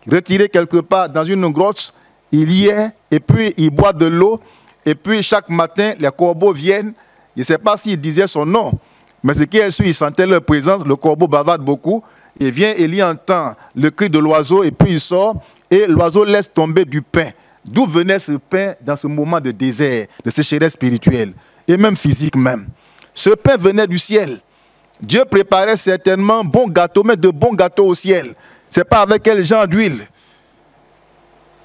retiré quelque part dans une grotte, il y est, et puis il boit de l'eau, et puis chaque matin, les corbeaux viennent. Je ne sais pas s'il disait son nom, mais ce qui est sûr, il sentait leur présence, le corbeau bavarde beaucoup, il vient et il entend le cri de l'oiseau, et puis il sort, et l'oiseau laisse tomber du pain. D'où venait ce pain dans ce moment de désert, de sécheresse spirituelle, et même physique même? Ce pain venait du ciel. Dieu préparait certainement bons gâteaux, mais de bons gâteaux au ciel. Ce n'est pas avec quel genre d'huile,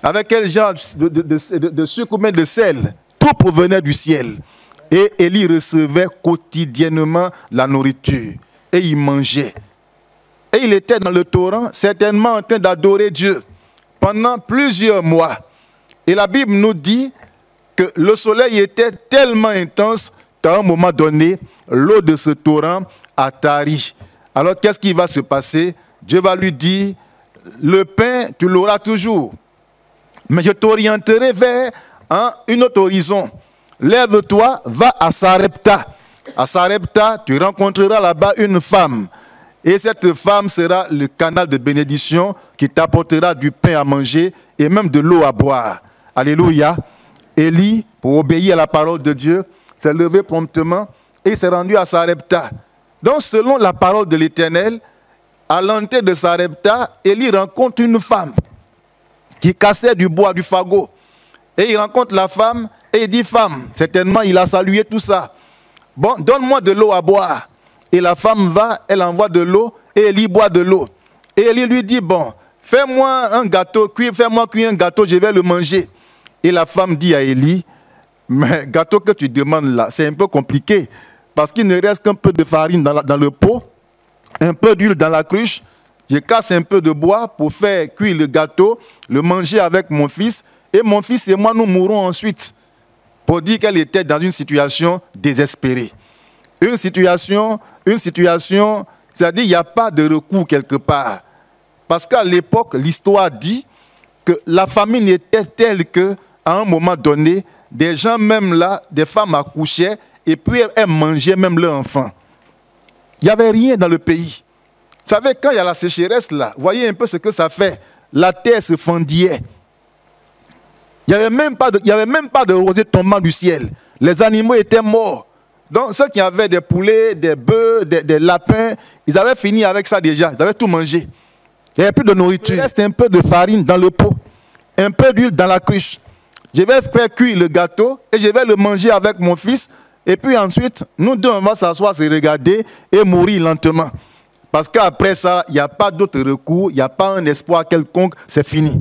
avec quel genre de sucre ou même de sel. Tout provenait du ciel. Et Élie recevait quotidiennement la nourriture. Et il mangeait. Et il était dans le torrent, certainement en train d'adorer Dieu pendant plusieurs mois. Et la Bible nous dit que le soleil était tellement intense qu'à un moment donné, l'eau de ce torrent a tari. Alors qu'est-ce qui va se passer? Dieu va lui dire, le pain, tu l'auras toujours. Mais je t'orienterai vers un autre horizon. Lève-toi, va à Sarepta. À Sarepta, tu rencontreras là-bas une femme. Et cette femme sera le canal de bénédiction qui t'apportera du pain à manger et même de l'eau à boire. Alléluia. Élie, pour obéir à la parole de Dieu, s'est levé promptement et s'est rendu à Sarepta. Donc, selon la parole de l'Éternel, à l'entrée de Sarepta, Élie rencontre une femme qui cassait du bois, du fagot. Et il rencontre la femme et il dit, femme, certainement il a salué tout ça. Bon, donne-moi de l'eau à boire. Et la femme va, elle envoie de l'eau et Élie boit de l'eau. Et Élie lui dit, bon, fais-moi un gâteau, fais-moi cuire un gâteau, je vais le manger. Et la femme dit à Élie, mais gâteau que tu demandes là, c'est un peu compliqué. Parce qu'il ne reste qu'un peu de farine dans le pot, un peu d'huile dans la cruche. Je casse un peu de bois pour faire cuire le gâteau, le manger avec mon fils. Et mon fils et moi, nous mourrons ensuite. Pour dire qu'elle était dans une situation désespérée. Une situation, c'est-à-dire il n'y a pas de recours quelque part. Parce qu'à l'époque, l'histoire dit que la famine était telle qu'à un moment donné, des gens même là, des femmes accouchaient et puis elles mangeaient même leurs enfants. Il n'y avait rien dans le pays. Vous savez, quand il y a la sécheresse là, voyez un peu ce que ça fait. La terre se fendillait. Il n'y avait même pas de rosée tombant du ciel. Les animaux étaient morts. Donc ceux qui avaient des poulets, des bœufs, des lapins, ils avaient fini avec ça déjà. Ils avaient tout mangé. Il n'y avait plus de nourriture. Il restait un peu de farine dans le pot. un peu d'huile dans la cruche. Je vais faire cuire le gâteau et je vais le manger avec mon fils. Et puis ensuite, nous deux, on va s'asseoir, se regarder et mourir lentement. Parce qu'après ça, il n'y a pas d'autre recours, il n'y a pas un espoir quelconque, c'est fini.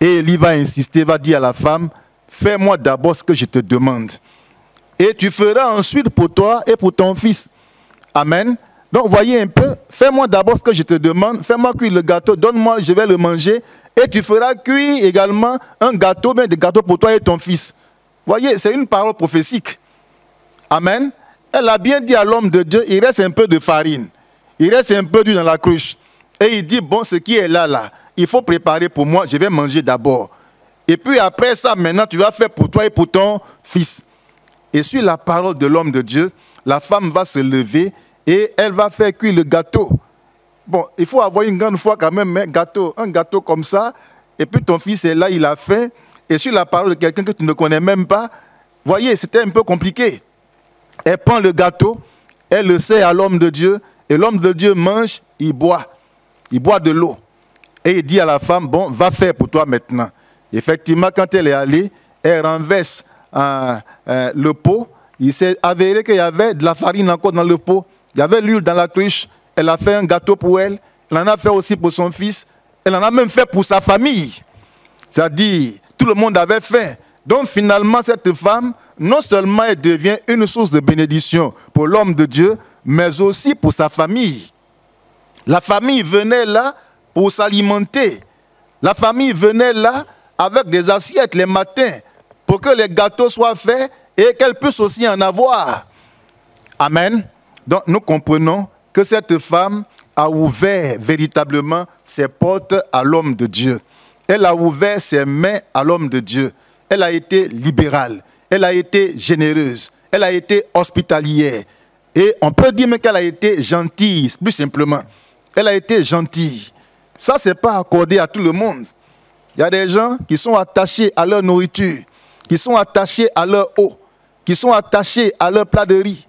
Et Élie va insister, va dire à la femme, fais-moi d'abord ce que je te demande. Et tu feras ensuite pour toi et pour ton fils. Amen. Donc voyez un peu, fais-moi d'abord ce que je te demande, fais-moi cuire le gâteau, donne-moi, je vais le manger. Et tu feras cuire également un gâteau, mais des gâteaux pour toi et ton fils. Voyez, c'est une parole prophétique. Amen. Elle a bien dit à l'homme de Dieu, il reste un peu de farine. Il reste un peu d'huile dans la cruche. Et il dit, bon, ce qui est là, il faut préparer pour moi, je vais manger d'abord. Et puis après ça, maintenant, tu vas faire pour toi et pour ton fils. Et sur la parole de l'homme de Dieu, la femme va se lever et elle va faire cuire le gâteau. Bon, il faut avoir une grande foi quand même, mais un gâteau comme ça, et puis ton fils est là, il a faim, et sur la parole de quelqu'un que tu ne connais même pas, voyez, c'était un peu compliqué. Elle prend le gâteau, elle le sert à l'homme de Dieu, et l'homme de Dieu mange, il boit de l'eau. Et il dit à la femme, bon, va faire pour toi maintenant. Effectivement, quand elle est allée, elle renverse le pot. Il s'est avéré qu'il y avait de la farine encore dans le pot. Il y avait l'huile dans la cruche. Elle a fait un gâteau pour elle. Elle en a fait aussi pour son fils. Elle en a même fait pour sa famille. C'est-à-dire, tout le monde avait faim. Donc finalement, cette femme, non seulement elle devient une source de bénédiction pour l'homme de Dieu, mais aussi pour sa famille. La famille venait là pour s'alimenter. La famille venait là avec des assiettes les matins pour que les gâteaux soient faits et qu'elle puisse aussi en avoir. Amen. Donc nous comprenons que cette femme a ouvert véritablement ses portes à l'homme de Dieu. Elle a ouvert ses mains à l'homme de Dieu. Elle a été libérale. Elle a été généreuse. Elle a été hospitalière. Et on peut dire même qu'elle a été gentille, plus simplement. Elle a été gentille. Ça, ce n'est pas accordé à tout le monde. Il y a des gens qui sont attachés à leur nourriture, qui sont attachés à leur eau, qui sont attachés à leur plat de riz,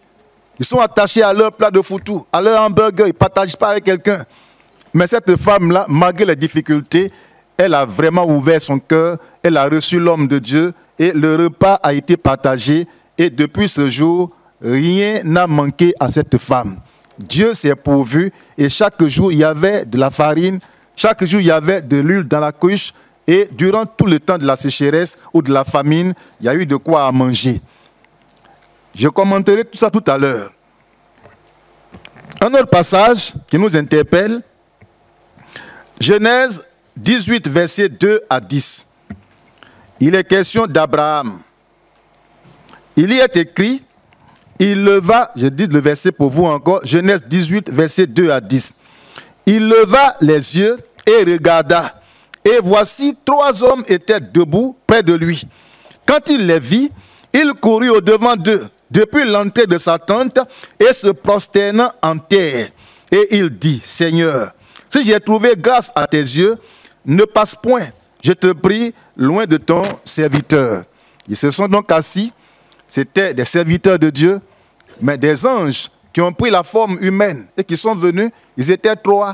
qui sont attachés à leur plat de foutou, à leur hamburger. Ils ne partagent pas avec quelqu'un. Mais cette femme-là, malgré les difficultés, elle a vraiment ouvert son cœur, elle a reçu l'homme de Dieu et le repas a été partagé. Et depuis ce jour, rien n'a manqué à cette femme. Dieu s'est pourvu et chaque jour, il y avait de la farine, chaque jour, il y avait de l'huile dans la cruche et durant tout le temps de la sécheresse ou de la famine, il y a eu de quoi à manger. Je commenterai tout ça tout à l'heure. Un autre passage qui nous interpelle, Genèse 18, versets 2 à 10. Il est question d'Abraham. Il y est écrit, il leva, je dis le verset pour vous encore, Genèse 18, versets 2 à 10. Il leva les yeux et regarda, et voici 3 hommes étaient debout près de lui. Quand il les vit, il courut au-devant d'eux, depuis l'entrée de sa tente, et se prosternant en terre. Et il dit, Seigneur, si j'ai trouvé grâce à tes yeux, ne passe point, je te prie, loin de ton serviteur. Ils se sont donc assis, c'était des serviteurs de Dieu, mais des anges qui ont pris la forme humaine et qui sont venus, ils étaient 3,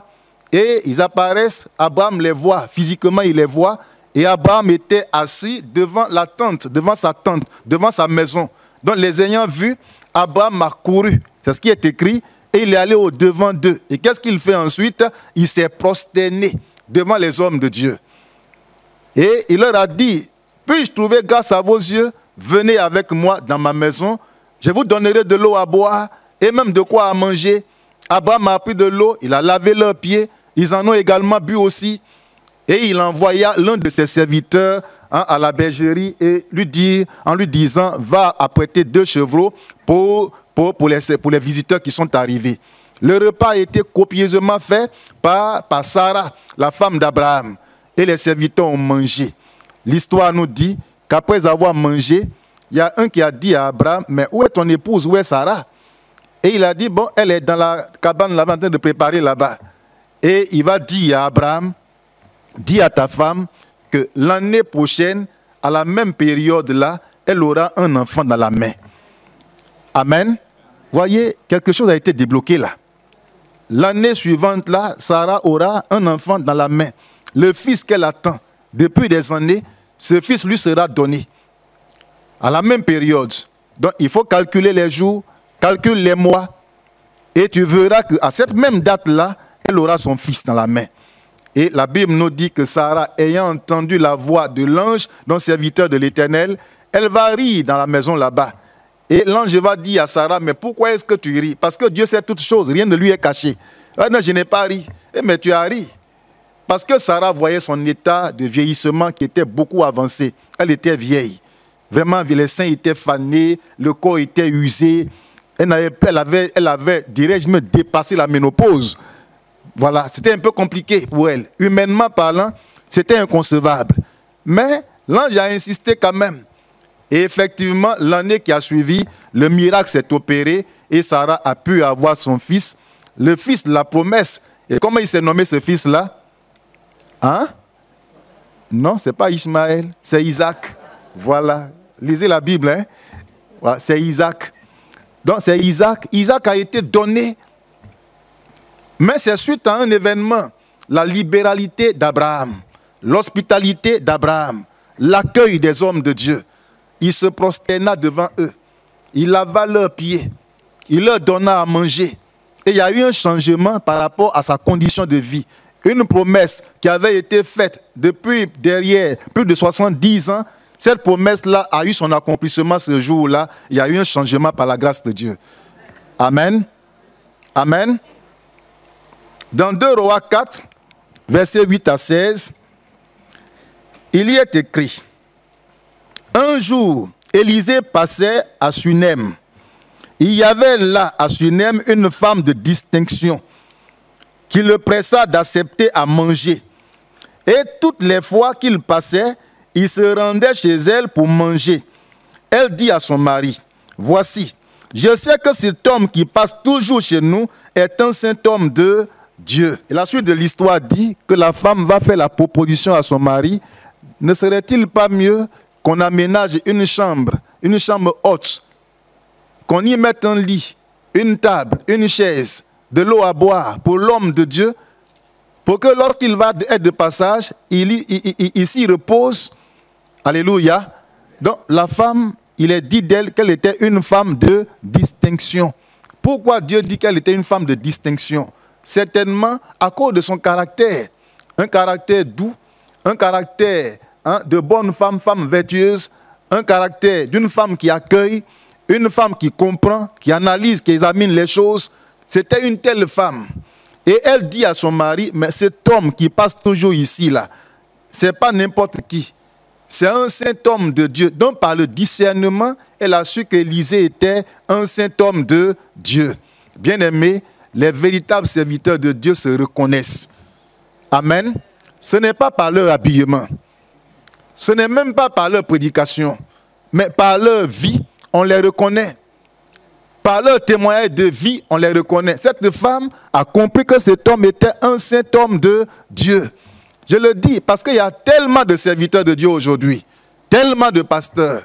et ils apparaissent, Abraham les voit, physiquement il les voit, et Abraham était assis devant la tente, devant sa maison. Donc les ayant vus, Abraham a couru, c'est ce qui est écrit, et il est allé au-devant d'eux. Et qu'est-ce qu'il fait ensuite? Il s'est prosterné devant les hommes de Dieu. Et il leur a dit, puis-je trouver grâce à vos yeux? Venez avec moi dans ma maison, je vous donnerai de l'eau à boire et même de quoi à manger. Abraham a pris de l'eau, il a lavé leurs pieds, ils en ont également bu aussi. Et il envoya l'un de ses serviteurs à la bergerie et en lui disant, va apprêter 2 chevreaux pour les visiteurs qui sont arrivés. Le repas a été copieusement fait par Sarah, la femme d'Abraham. Et les serviteurs ont mangé. L'histoire nous dit qu'après avoir mangé, il y a un qui a dit à Abraham, mais où est ton épouse, où est Sarah? Et il a dit, bon, elle est dans la cabane là-bas en train de préparer là-bas. Et il va dire à Abraham, dis à ta femme que l'année prochaine, à la même période là, elle aura un enfant dans la main. Amen. Voyez, quelque chose a été débloqué là. L'année suivante là, Sarah aura un enfant dans la main. Le fils qu'elle attend. depuis des années, ce fils lui sera donné. À la même période. Donc il faut calculer les jours, calcule les mois, et tu verras qu'à cette même date-là, elle aura son fils dans la main. Et la Bible nous dit que Sarah, ayant entendu la voix de l'ange, donc serviteur de l'Éternel, elle va rire dans la maison là-bas. Et l'ange va dire à Sarah, mais pourquoi est-ce que tu ris? Parce que Dieu sait toutes choses, rien ne lui est caché. Ah non, je n'ai pas ri. Eh, mais tu as ri. Parce que Sarah voyait son état de vieillissement qui était beaucoup avancé. Elle était vieille. Vraiment, les seins étaient fanés, le corps était usé. Elle avait, dirais-je, même dépassé la ménopause. Voilà, c'était un peu compliqué pour elle. Humainement parlant, c'était inconcevable. Mais l'ange a insisté quand même. Et effectivement, l'année qui a suivi, le miracle s'est opéré et Sarah a pu avoir son fils, le fils de la promesse. Et comment il s'est nommé ce fils-là? Hein? Non, ce n'est pas Ismaël, c'est Isaac. Voilà, lisez la Bible, hein? Voilà, c'est Isaac. Donc c'est Isaac. Isaac a été donné. Mais c'est suite à un événement, la libéralité d'Abraham, l'hospitalité d'Abraham, l'accueil des hommes de Dieu. Il se prosterna devant eux. Il lava leurs pieds. Il leur donna à manger. Et il y a eu un changement par rapport à sa condition de vie. Une promesse qui avait été faite depuis derrière plus de 70 ans. Cette promesse-là a eu son accomplissement ce jour-là. Il y a eu un changement par la grâce de Dieu. Amen. Amen. Dans 2 Rois 4, versets 8 à 16, il y est écrit: un jour, Élisée passait à Sunem. Il y avait là à Sunem une femme de distinction qui le pressa d'accepter à manger. Et toutes les fois qu'il passait, il se rendait chez elle pour manger. Elle dit à son mari: voici, je sais que cet homme qui passe toujours chez nous est un saint homme de Dieu. Et la suite de l'histoire dit que la femme va faire la proposition à son mari: ne serait-il pas mieux qu'on aménage une chambre haute, qu'on y mette un lit, une table, une chaise, de l'eau à boire pour l'homme de Dieu, pour que lorsqu'il va être de passage, il s'y repose. Alléluia. Donc la femme, il est dit d'elle qu'elle était une femme de distinction. Pourquoi Dieu dit qu'elle était une femme de distinction? Certainement à cause de son caractère. Un caractère doux, un caractère de bonne femme, femme vertueuse, un caractère d'une femme qui accueille, une femme qui comprend, qui analyse, qui examine les choses. C'était une telle femme. Et elle dit à son mari: mais cet homme qui passe toujours ici, là, ce n'est pas n'importe qui. C'est un saint homme de Dieu. Donc par le discernement, elle a su qu'Élisée était un saint homme de Dieu. Bien-aimés, les véritables serviteurs de Dieu se reconnaissent. Amen. Ce n'est pas par leur habillement. Ce n'est même pas par leur prédication. Mais par leur vie, on les reconnaît. Par leur témoignage de vie, on les reconnaît. Cette femme a compris que cet homme était un saint homme de Dieu. Je le dis parce qu'il y a tellement de serviteurs de Dieu aujourd'hui. Tellement de pasteurs.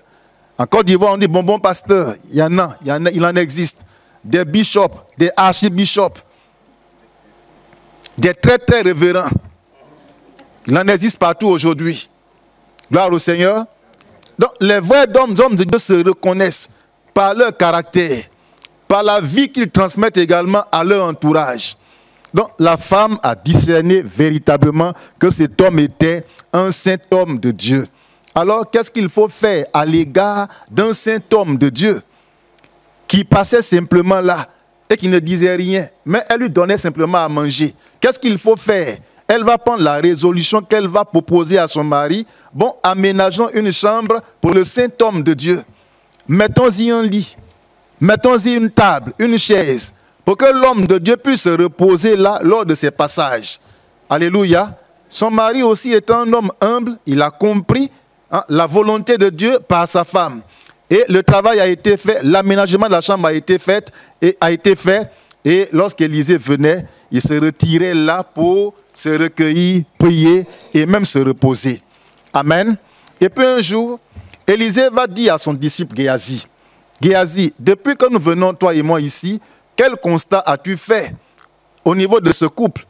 En Côte d'Ivoire, on dit bonbon pasteur. Il en existe. Des bishops, des archibishops, des très très révérends. Il en existe partout aujourd'hui. Gloire au Seigneur. Donc les vrais hommes de Dieu se reconnaissent par leur caractère, par la vie qu'ils transmettent également à leur entourage. Donc la femme a discerné véritablement que cet homme était un saint homme de Dieu. Alors qu'est-ce qu'il faut faire à l'égard d'un saint homme de Dieu qui passait simplement là et qui ne disait rien, mais elle lui donnait simplement à manger? Qu'est-ce qu'il faut faire? Elle va prendre la résolution qu'elle va proposer à son mari. Bon, aménageons une chambre pour le saint homme de Dieu. Mettons-y un lit, mettons-y une table, une chaise, pour que l'homme de Dieu puisse se reposer là lors de ses passages. Alléluia. Son mari aussi est un homme humble, il a compris la volonté de Dieu par sa femme. Et le travail a été fait, l'aménagement de la chambre a été fait. Et lorsqu'Élisée venait, il se retirait là pour se recueillir, prier et même se reposer. Amen. Et puis un jour, Élisée va dire à son disciple Géasi: Géasi, depuis que nous venons, toi et moi ici, quel constat as-tu fait au niveau de ce couple?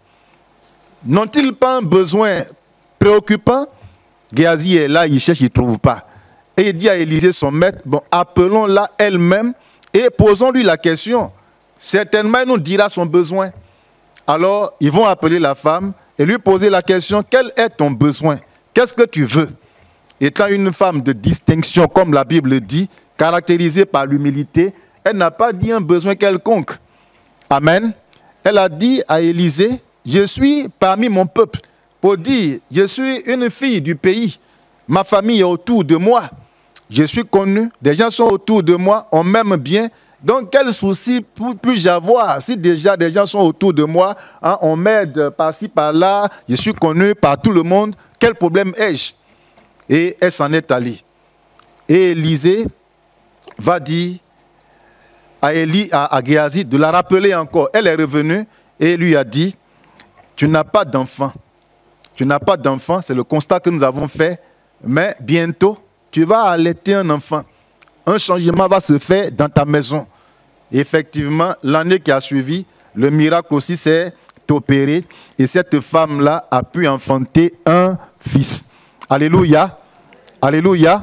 N'ont-ils pas un besoin préoccupant? Géasi est là, il cherche, il ne trouve pas. Et il dit à Élisée, son maître, bon, appelons-la elle-même et posons-lui la question. Certainement, elle nous dira son besoin. Alors, ils vont appeler la femme et lui poser la question, quel est ton besoin? Qu'est-ce que tu veux? Étant une femme de distinction, comme la Bible dit, caractérisée par l'humilité, elle n'a pas dit un besoin quelconque. Amen. Elle a dit à Élisée, je suis parmi mon peuple, pour dire, je suis une fille du pays, ma famille est autour de moi, je suis connue, des gens sont autour de moi, on m'aime bien, donc quel souci puis-je avoir si déjà des gens sont autour de moi, hein, on m'aide par-ci, par-là, je suis connue par tout le monde, quel problème ai-je? Et elle s'en est allée. Et Élisée va dire à Géasi de la rappeler encore. Elle est revenue et lui a dit, tu n'as pas d'enfant. Tu n'as pas d'enfant, c'est le constat que nous avons fait, mais bientôt, tu vas allaiter un enfant. Un changement va se faire dans ta maison. Et effectivement, l'année qui a suivi, le miracle aussi s'est opéré et cette femme-là a pu enfanter un fils. Alléluia. Alléluia.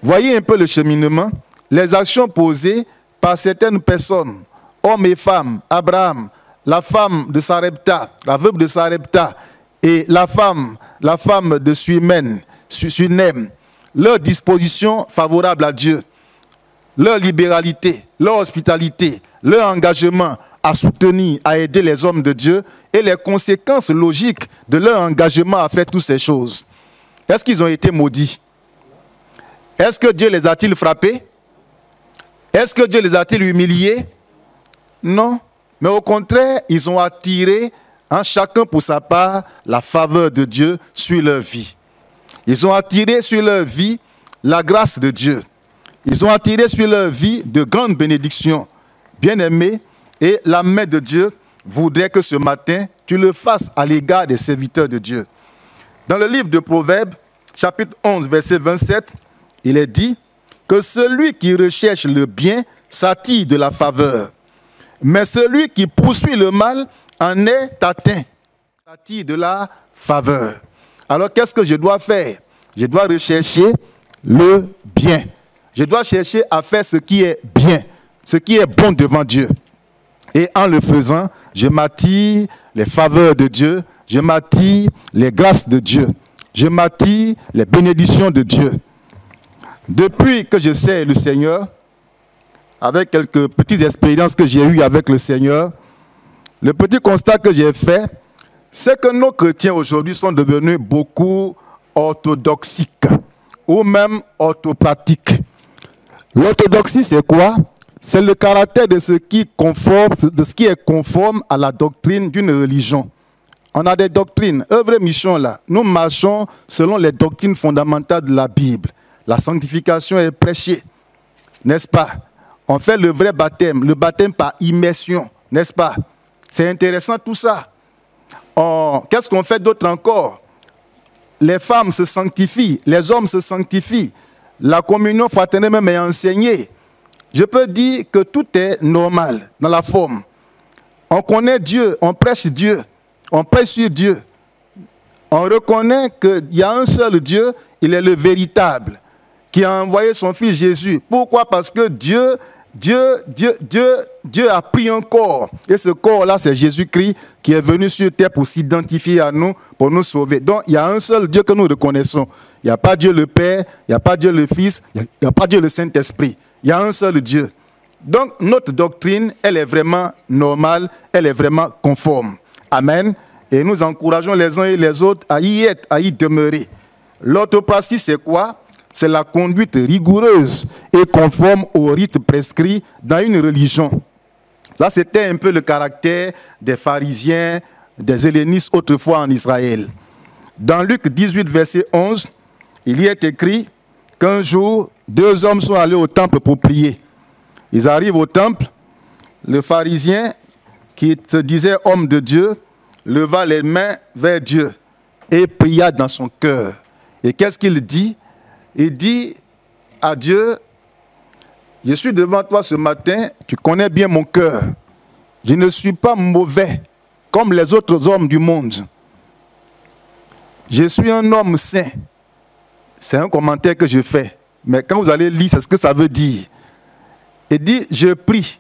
Voyez un peu le cheminement. Les actions posées par certaines personnes, hommes et femmes, Abraham, la femme de Sarepta, la veuve de Sarepta, et la femme de Sunem, leur disposition favorable à Dieu, leur libéralité, leur hospitalité, leur engagement à soutenir, à aider les hommes de Dieu et les conséquences logiques de leur engagement à faire toutes ces choses. Est-ce qu'ils ont été maudits? Est-ce que Dieu les a-t-il frappés? Est-ce que Dieu les a-t-il humiliés? Non. Mais au contraire, ils ont attiré, chacun pour sa part, la faveur de Dieu sur leur vie. Ils ont attiré sur leur vie la grâce de Dieu. Ils ont attiré sur leur vie de grandes bénédictions. Bien-aimés, et la main de Dieu voudrait que ce matin, tu le fasses à l'égard des serviteurs de Dieu. Dans le livre de Proverbes, chapitre 11, verset 27, il est dit que celui qui recherche le bien s'attire de la faveur. Mais celui qui poursuit le mal en est atteint. S'attire de la faveur. Alors qu'est-ce que je dois faire? Je dois rechercher le bien. Je dois chercher à faire ce qui est bien, ce qui est bon devant Dieu. Et en le faisant, je m'attire les faveurs de Dieu, je m'attire les grâces de Dieu, je m'attire les bénédictions de Dieu. Depuis que je sais le Seigneur, avec quelques petites expériences que j'ai eues avec le Seigneur, le petit constat que j'ai fait, c'est que nos chrétiens aujourd'hui sont devenus beaucoup orthodoxiques ou même orthopratiques. L'orthodoxie, c'est quoi? C'est le caractère de ce qui est conforme à la doctrine d'une religion. On a des doctrines, œuvre et mission là. Nous marchons selon les doctrines fondamentales de la Bible. La sanctification est prêchée, n'est-ce pas? On fait le vrai baptême, le baptême par immersion, n'est-ce pas? C'est intéressant tout ça. Qu'est-ce qu'on fait d'autre encore? Les femmes se sanctifient, les hommes se sanctifient. La communion fraternelle même est enseignée. Je peux dire que tout est normal dans la forme. On connaît Dieu, on prêche sur Dieu. On reconnaît qu'il y a un seul Dieu, il est le véritable, qui a envoyé son fils Jésus. Pourquoi? Parce que Dieu a pris un corps. Et ce corps-là, c'est Jésus-Christ qui est venu sur terre pour s'identifier à nous, pour nous sauver. Donc, il y a un seul Dieu que nous reconnaissons. Il n'y a pas Dieu le Père, il n'y a pas Dieu le Fils, il n'y a pas Dieu le Saint-Esprit. Il y a un seul Dieu. Donc, notre doctrine, elle est vraiment normale, elle est vraiment conforme. Amen. Et nous encourageons les uns et les autres à y être, à y demeurer. L'orthopraxie, c'est quoi? C'est la conduite rigoureuse et conforme aux rites prescrits dans une religion. Ça, c'était un peu le caractère des pharisiens, des hellénistes autrefois en Israël. Dans Luc 18, verset 11, il y est écrit qu'un jour, 2 hommes sont allés au temple pour prier. Ils arrivent au temple, le pharisien, qui se disait homme de Dieu, leva les mains vers Dieu et pria dans son cœur. Et qu'est-ce qu'il dit? Il dit à Dieu, je suis devant toi ce matin, tu connais bien mon cœur. Je ne suis pas mauvais comme les autres hommes du monde. Je suis un homme saint. C'est un commentaire que je fais. Mais quand vous allez lire, c'est ce que ça veut dire. Il dit, je prie,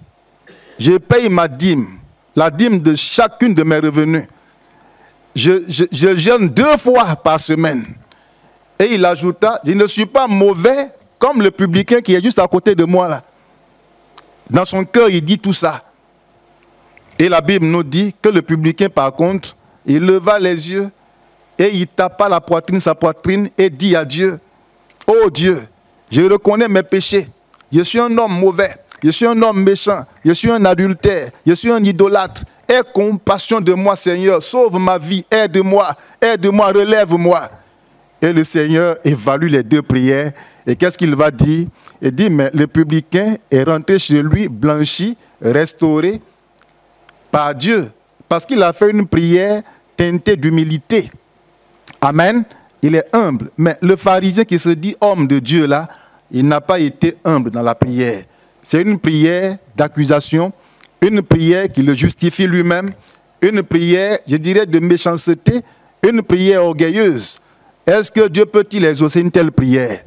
je paye ma dîme, la dîme de chacune de mes revenus. Je jeûne 2 fois par semaine. Et il ajouta, je ne suis pas mauvais comme le publicain qui est juste à côté de moi là. Dans son cœur, il dit tout ça. Et la Bible nous dit que le publicain, par contre, il leva les yeux et il tapa sa poitrine et dit à Dieu, « Oh Dieu, je reconnais mes péchés. Je suis un homme mauvais. Je suis un homme méchant. Je suis un adultère. Je suis un idolâtre. Aie compassion de moi, Seigneur. Sauve ma vie. Aide-moi. Aide-moi. Relève-moi. » Et le Seigneur évalue les 2 prières. Et qu'est-ce qu'il va dire? Il dit, mais le publicain est rentré chez lui blanchi, restauré par Dieu. Parce qu'il a fait une prière teintée d'humilité. Amen. Il est humble. Mais le pharisien qui se dit homme de Dieu là, il n'a pas été humble dans la prière. C'est une prière d'accusation, une prière qui le justifie lui-même, une prière, je dirais, de méchanceté, une prière orgueilleuse. Est-ce que Dieu peut-il exaucer une telle prière?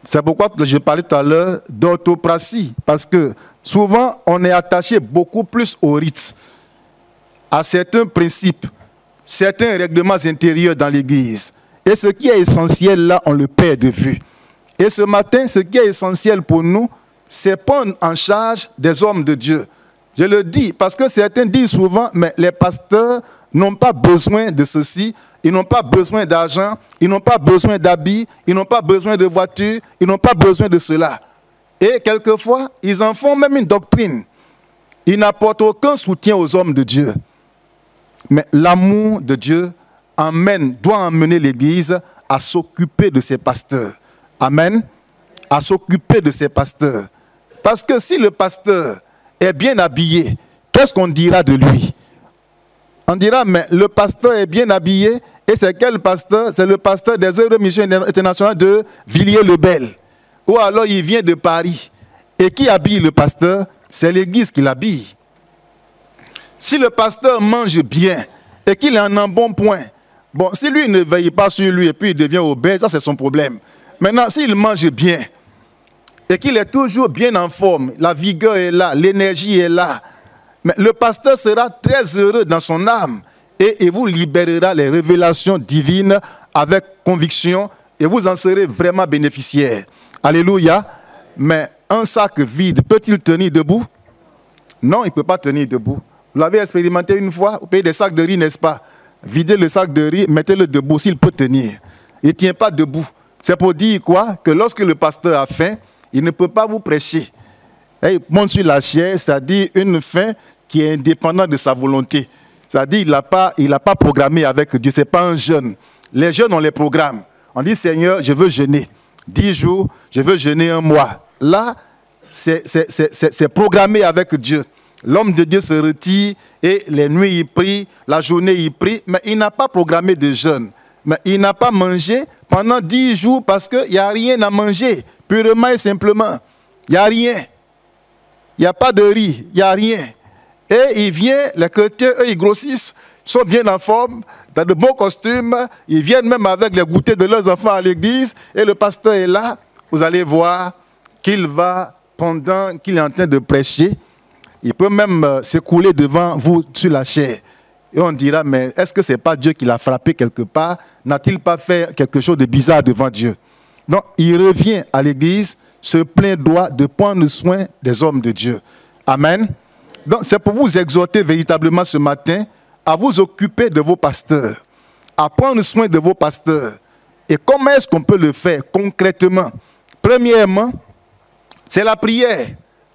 C'est pourquoi je parlais tout à l'heure d'orthopratie, parce que souvent on est attaché beaucoup plus aux rites, à certains principes, certains règlements intérieurs dans l'Église. Et ce qui est essentiel là, on le perd de vue. Et ce matin, ce qui est essentiel pour nous, c'est prendre en charge des hommes de Dieu. Je le dis parce que certains disent souvent, mais les pasteurs n'ont pas besoin de ceci, ils n'ont pas besoin d'argent, ils n'ont pas besoin d'habits, ils n'ont pas besoin de voiture, ils n'ont pas besoin de cela. Et quelquefois, ils en font même une doctrine. Ils n'apportent aucun soutien aux hommes de Dieu. Mais l'amour de Dieu doit emmener l'Église à s'occuper de ses pasteurs. Amen. À s'occuper de ses pasteurs. Parce que si le pasteur est bien habillé, qu'est-ce qu'on dira de lui? On dira, mais le pasteur est bien habillé. Et c'est quel pasteur? C'est le pasteur des œuvres missions internationales de Villiers-le-Bel. Ou alors il vient de Paris. Et qui habille le pasteur? C'est l'Église qui l'habille. Si le pasteur mange bien et qu'il est en un bon point, bon, si lui ne veille pas sur lui et puis il devient obèse, ça c'est son problème. Maintenant, s'il mange bien et qu'il est toujours bien en forme, la vigueur est là, l'énergie est là, mais le pasteur sera très heureux dans son âme et il vous libérera les révélations divines avec conviction et vous en serez vraiment bénéficiaire. Alléluia. Mais un sac vide, peut-il tenir debout? Non, il ne peut pas tenir debout. Vous l'avez expérimenté une fois, vous payez des sacs de riz, n'est-ce pas? Videz le sac de riz, mettez-le debout s'il peut tenir. Il ne tient pas debout. C'est pour dire quoi? Que lorsque le pasteur a faim, il ne peut pas vous prêcher. Et il monte sur la chair, c'est-à-dire une faim qui est indépendante de sa volonté. C'est-à-dire qu'il n'a pas programmé avec Dieu, ce n'est pas un jeûne. Les jeûnes, on les programme. On dit, Seigneur, je veux jeûner 10 jours, je veux jeûner 1 mois. Là, c'est programmé avec Dieu. L'homme de Dieu se retire et les nuits il prie, la journée il prie, mais il n'a pas programmé de jeûne. Mais il n'a pas mangé pendant 10 jours parce qu'il n'y a rien à manger, purement et simplement. Il n'y a rien. Il n'y a pas de riz, il n'y a rien. Et il vient, les chrétiens, eux, ils grossissent, sont bien en forme, dans de bons costumes, ils viennent même avec les goûters de leurs enfants à l'église, et le pasteur est là. Vous allez voir qu'il va, pendant qu'il est en train de prêcher, il peut même s'écouler devant vous sur la chair. Et on dira, mais est-ce que ce n'est pas Dieu qui l'a frappé quelque part? N'a-t-il pas fait quelque chose de bizarre devant Dieu? Donc, il revient à l'église, se plaint de prendre soin des hommes de Dieu. Amen. Donc, c'est pour vous exhorter véritablement ce matin à vous occuper de vos pasteurs, à prendre soin de vos pasteurs. Et comment est-ce qu'on peut le faire concrètement? Premièrement, c'est la prière.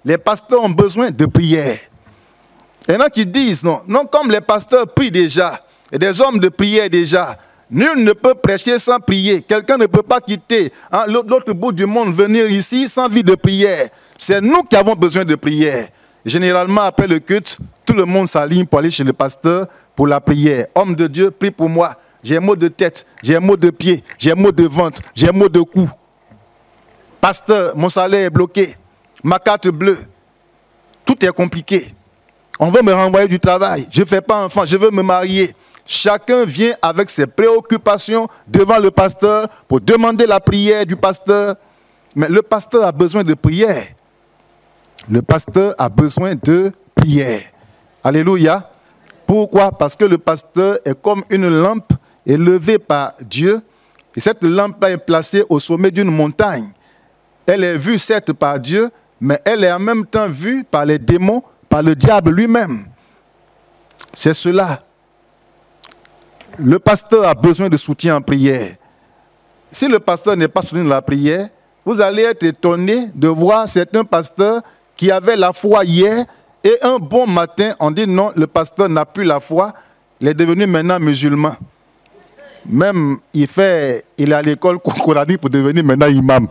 Les pasteurs ont besoin de prière. Il y en a qui disent, non, comme les pasteurs prient déjà, et des hommes de prière déjà, nul ne peut prêcher sans prier. Quelqu'un ne peut pas quitter l'autre bout du monde, venir ici sans vie de prière. C'est nous qui avons besoin de prière. Généralement, après le culte, tout le monde s'aligne pour aller chez le pasteur pour la prière. Homme de Dieu, prie pour moi. J'ai un mot de tête, j'ai un mot de pied, j'ai un mot de ventre, j'ai un mot de cou. Pasteur, mon salaire est bloqué. Ma carte bleue. Tout est compliqué. On veut me renvoyer du travail. Je ne fais pas enfant, je veux me marier. Chacun vient avec ses préoccupations devant le pasteur pour demander la prière du pasteur. Mais le pasteur a besoin de prière. Le pasteur a besoin de prière. Alléluia. Pourquoi? Parce que le pasteur est comme une lampe élevée par Dieu. Et cette lampe-là est placée au sommet d'une montagne. Elle est vue certes par Dieu, mais elle est en même temps vue par les démons, par le diable lui-même. C'est cela. Le pasteur a besoin de soutien en prière. Si le pasteur n'est pas soutenu dans la prière, vous allez être étonné de voir certains pasteurs qui avaient la foi hier et un bon matin, on dit non, le pasteur n'a plus la foi, il est devenu maintenant musulman. Même il est à l'école coranique pour devenir maintenant imam.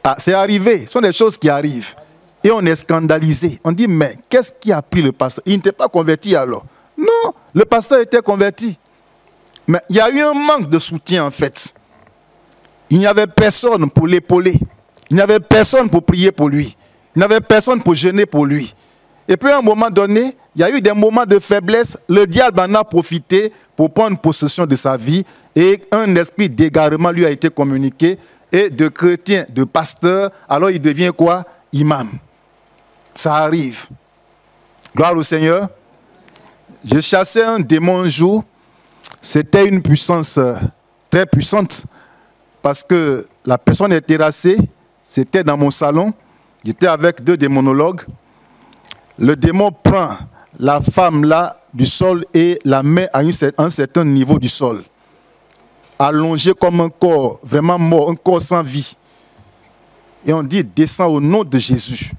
Ah, c'est arrivé, ce sont des choses qui arrivent. Et on est scandalisé. On dit, mais qu'est-ce qui a pris le pasteur? Il n'était pas converti alors. Non, le pasteur était converti. Mais il y a eu un manque de soutien en fait. Il n'y avait personne pour l'épauler. Il n'y avait personne pour prier pour lui. Il n'y avait personne pour jeûner pour lui. Et puis à un moment donné, il y a eu des moments de faiblesse. Le diable en a profité pour prendre possession de sa vie. Et un esprit d'égarement lui a été communiqué. Et de chrétien, de pasteur, alors il devient quoi? Imam. Ça arrive. Gloire au Seigneur. Je chassais un démon un jour. C'était une puissance très puissante. Parce que la personne est terrassée. C'était dans mon salon. J'étais avec 2 démonologues. Le démon prend la femme là du sol et la met à un certain niveau du sol. Allongé comme un corps, vraiment mort, un corps sans vie. Et on dit, descend au nom de Jésus.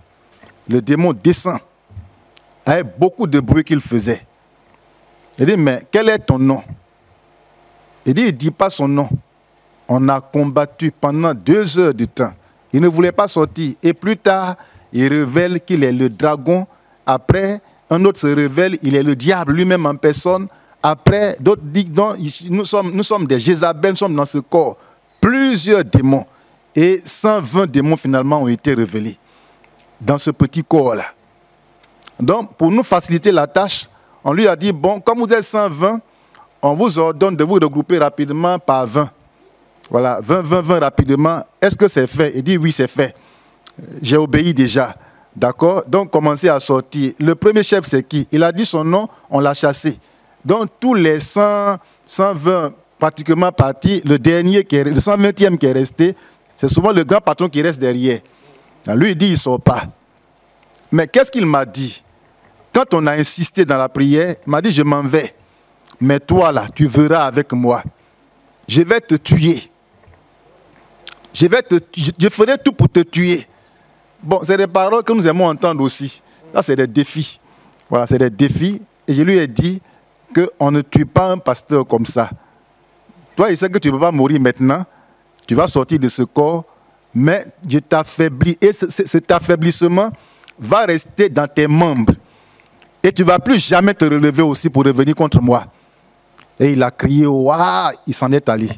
Le démon descend. Avec beaucoup de bruit qu'il faisait. Il dit, mais quel est ton nom? Il dit, il ne dit pas son nom. On a combattu pendant 2 heures de temps. Il ne voulait pas sortir. Et plus tard, il révèle qu'il est le dragon. Après, un autre se révèle, il est le diable lui-même en personne. Après, d'autres disent, non, nous sommes des Jézabel, nous sommes dans ce corps. Plusieurs démons. Et 120 démons finalement ont été révélés dans ce petit corps-là. Donc, pour nous faciliter la tâche, on lui a dit, bon, comme vous êtes 120, on vous ordonne de vous regrouper rapidement par 20. Voilà, 20 rapidement. Est-ce que c'est fait? Il dit, oui, c'est fait. J'ai obéi déjà. D'accord? Donc, commencez à sortir. Le premier chef, c'est qui? Il a dit son nom, on l'a chassé. Donc, tous les 120 pratiquement partis, le dernier, le 120e qui est resté, c'est souvent le grand patron qui reste derrière. Lui, il dit, il ne sort pas. Mais qu'est-ce qu'il m'a dit? Quand on a insisté dans la prière, il m'a dit, je m'en vais. Mais toi, là, tu verras avec moi. Je vais te tuer. Je ferai tout pour te tuer. Bon, c'est des paroles que nous aimons entendre aussi. Là, c'est des défis. Voilà, c'est des défis. Et je lui ai dit qu'on ne tue pas un pasteur comme ça. Toi, il sait que tu ne peux pas mourir maintenant. Tu vas sortir de ce corps, mais je t'affaiblis. Et cet affaiblissement va rester dans tes membres. Et tu ne vas plus jamais te relever aussi pour revenir contre moi. Et il a crié, waouh, il s'en est allé.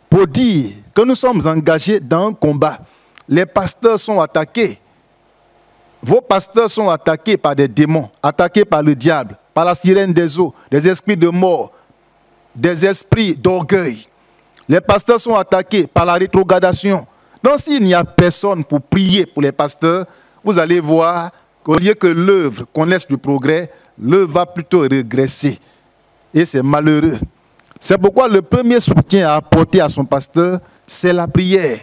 Pour dire que nous sommes engagés dans un combat. Les pasteurs sont attaqués. Vos pasteurs sont attaqués par des démons, attaqués par le diable, par la sirène des eaux, des esprits de mort, des esprits d'orgueil. Les pasteurs sont attaqués par la rétrogradation. Donc s'il n'y a personne pour prier pour les pasteurs, vous allez voir qu'au lieu que l'œuvre connaisse le progrès, l'œuvre va plutôt régresser. Et c'est malheureux. C'est pourquoi le premier soutien à apporter à son pasteur, c'est la prière,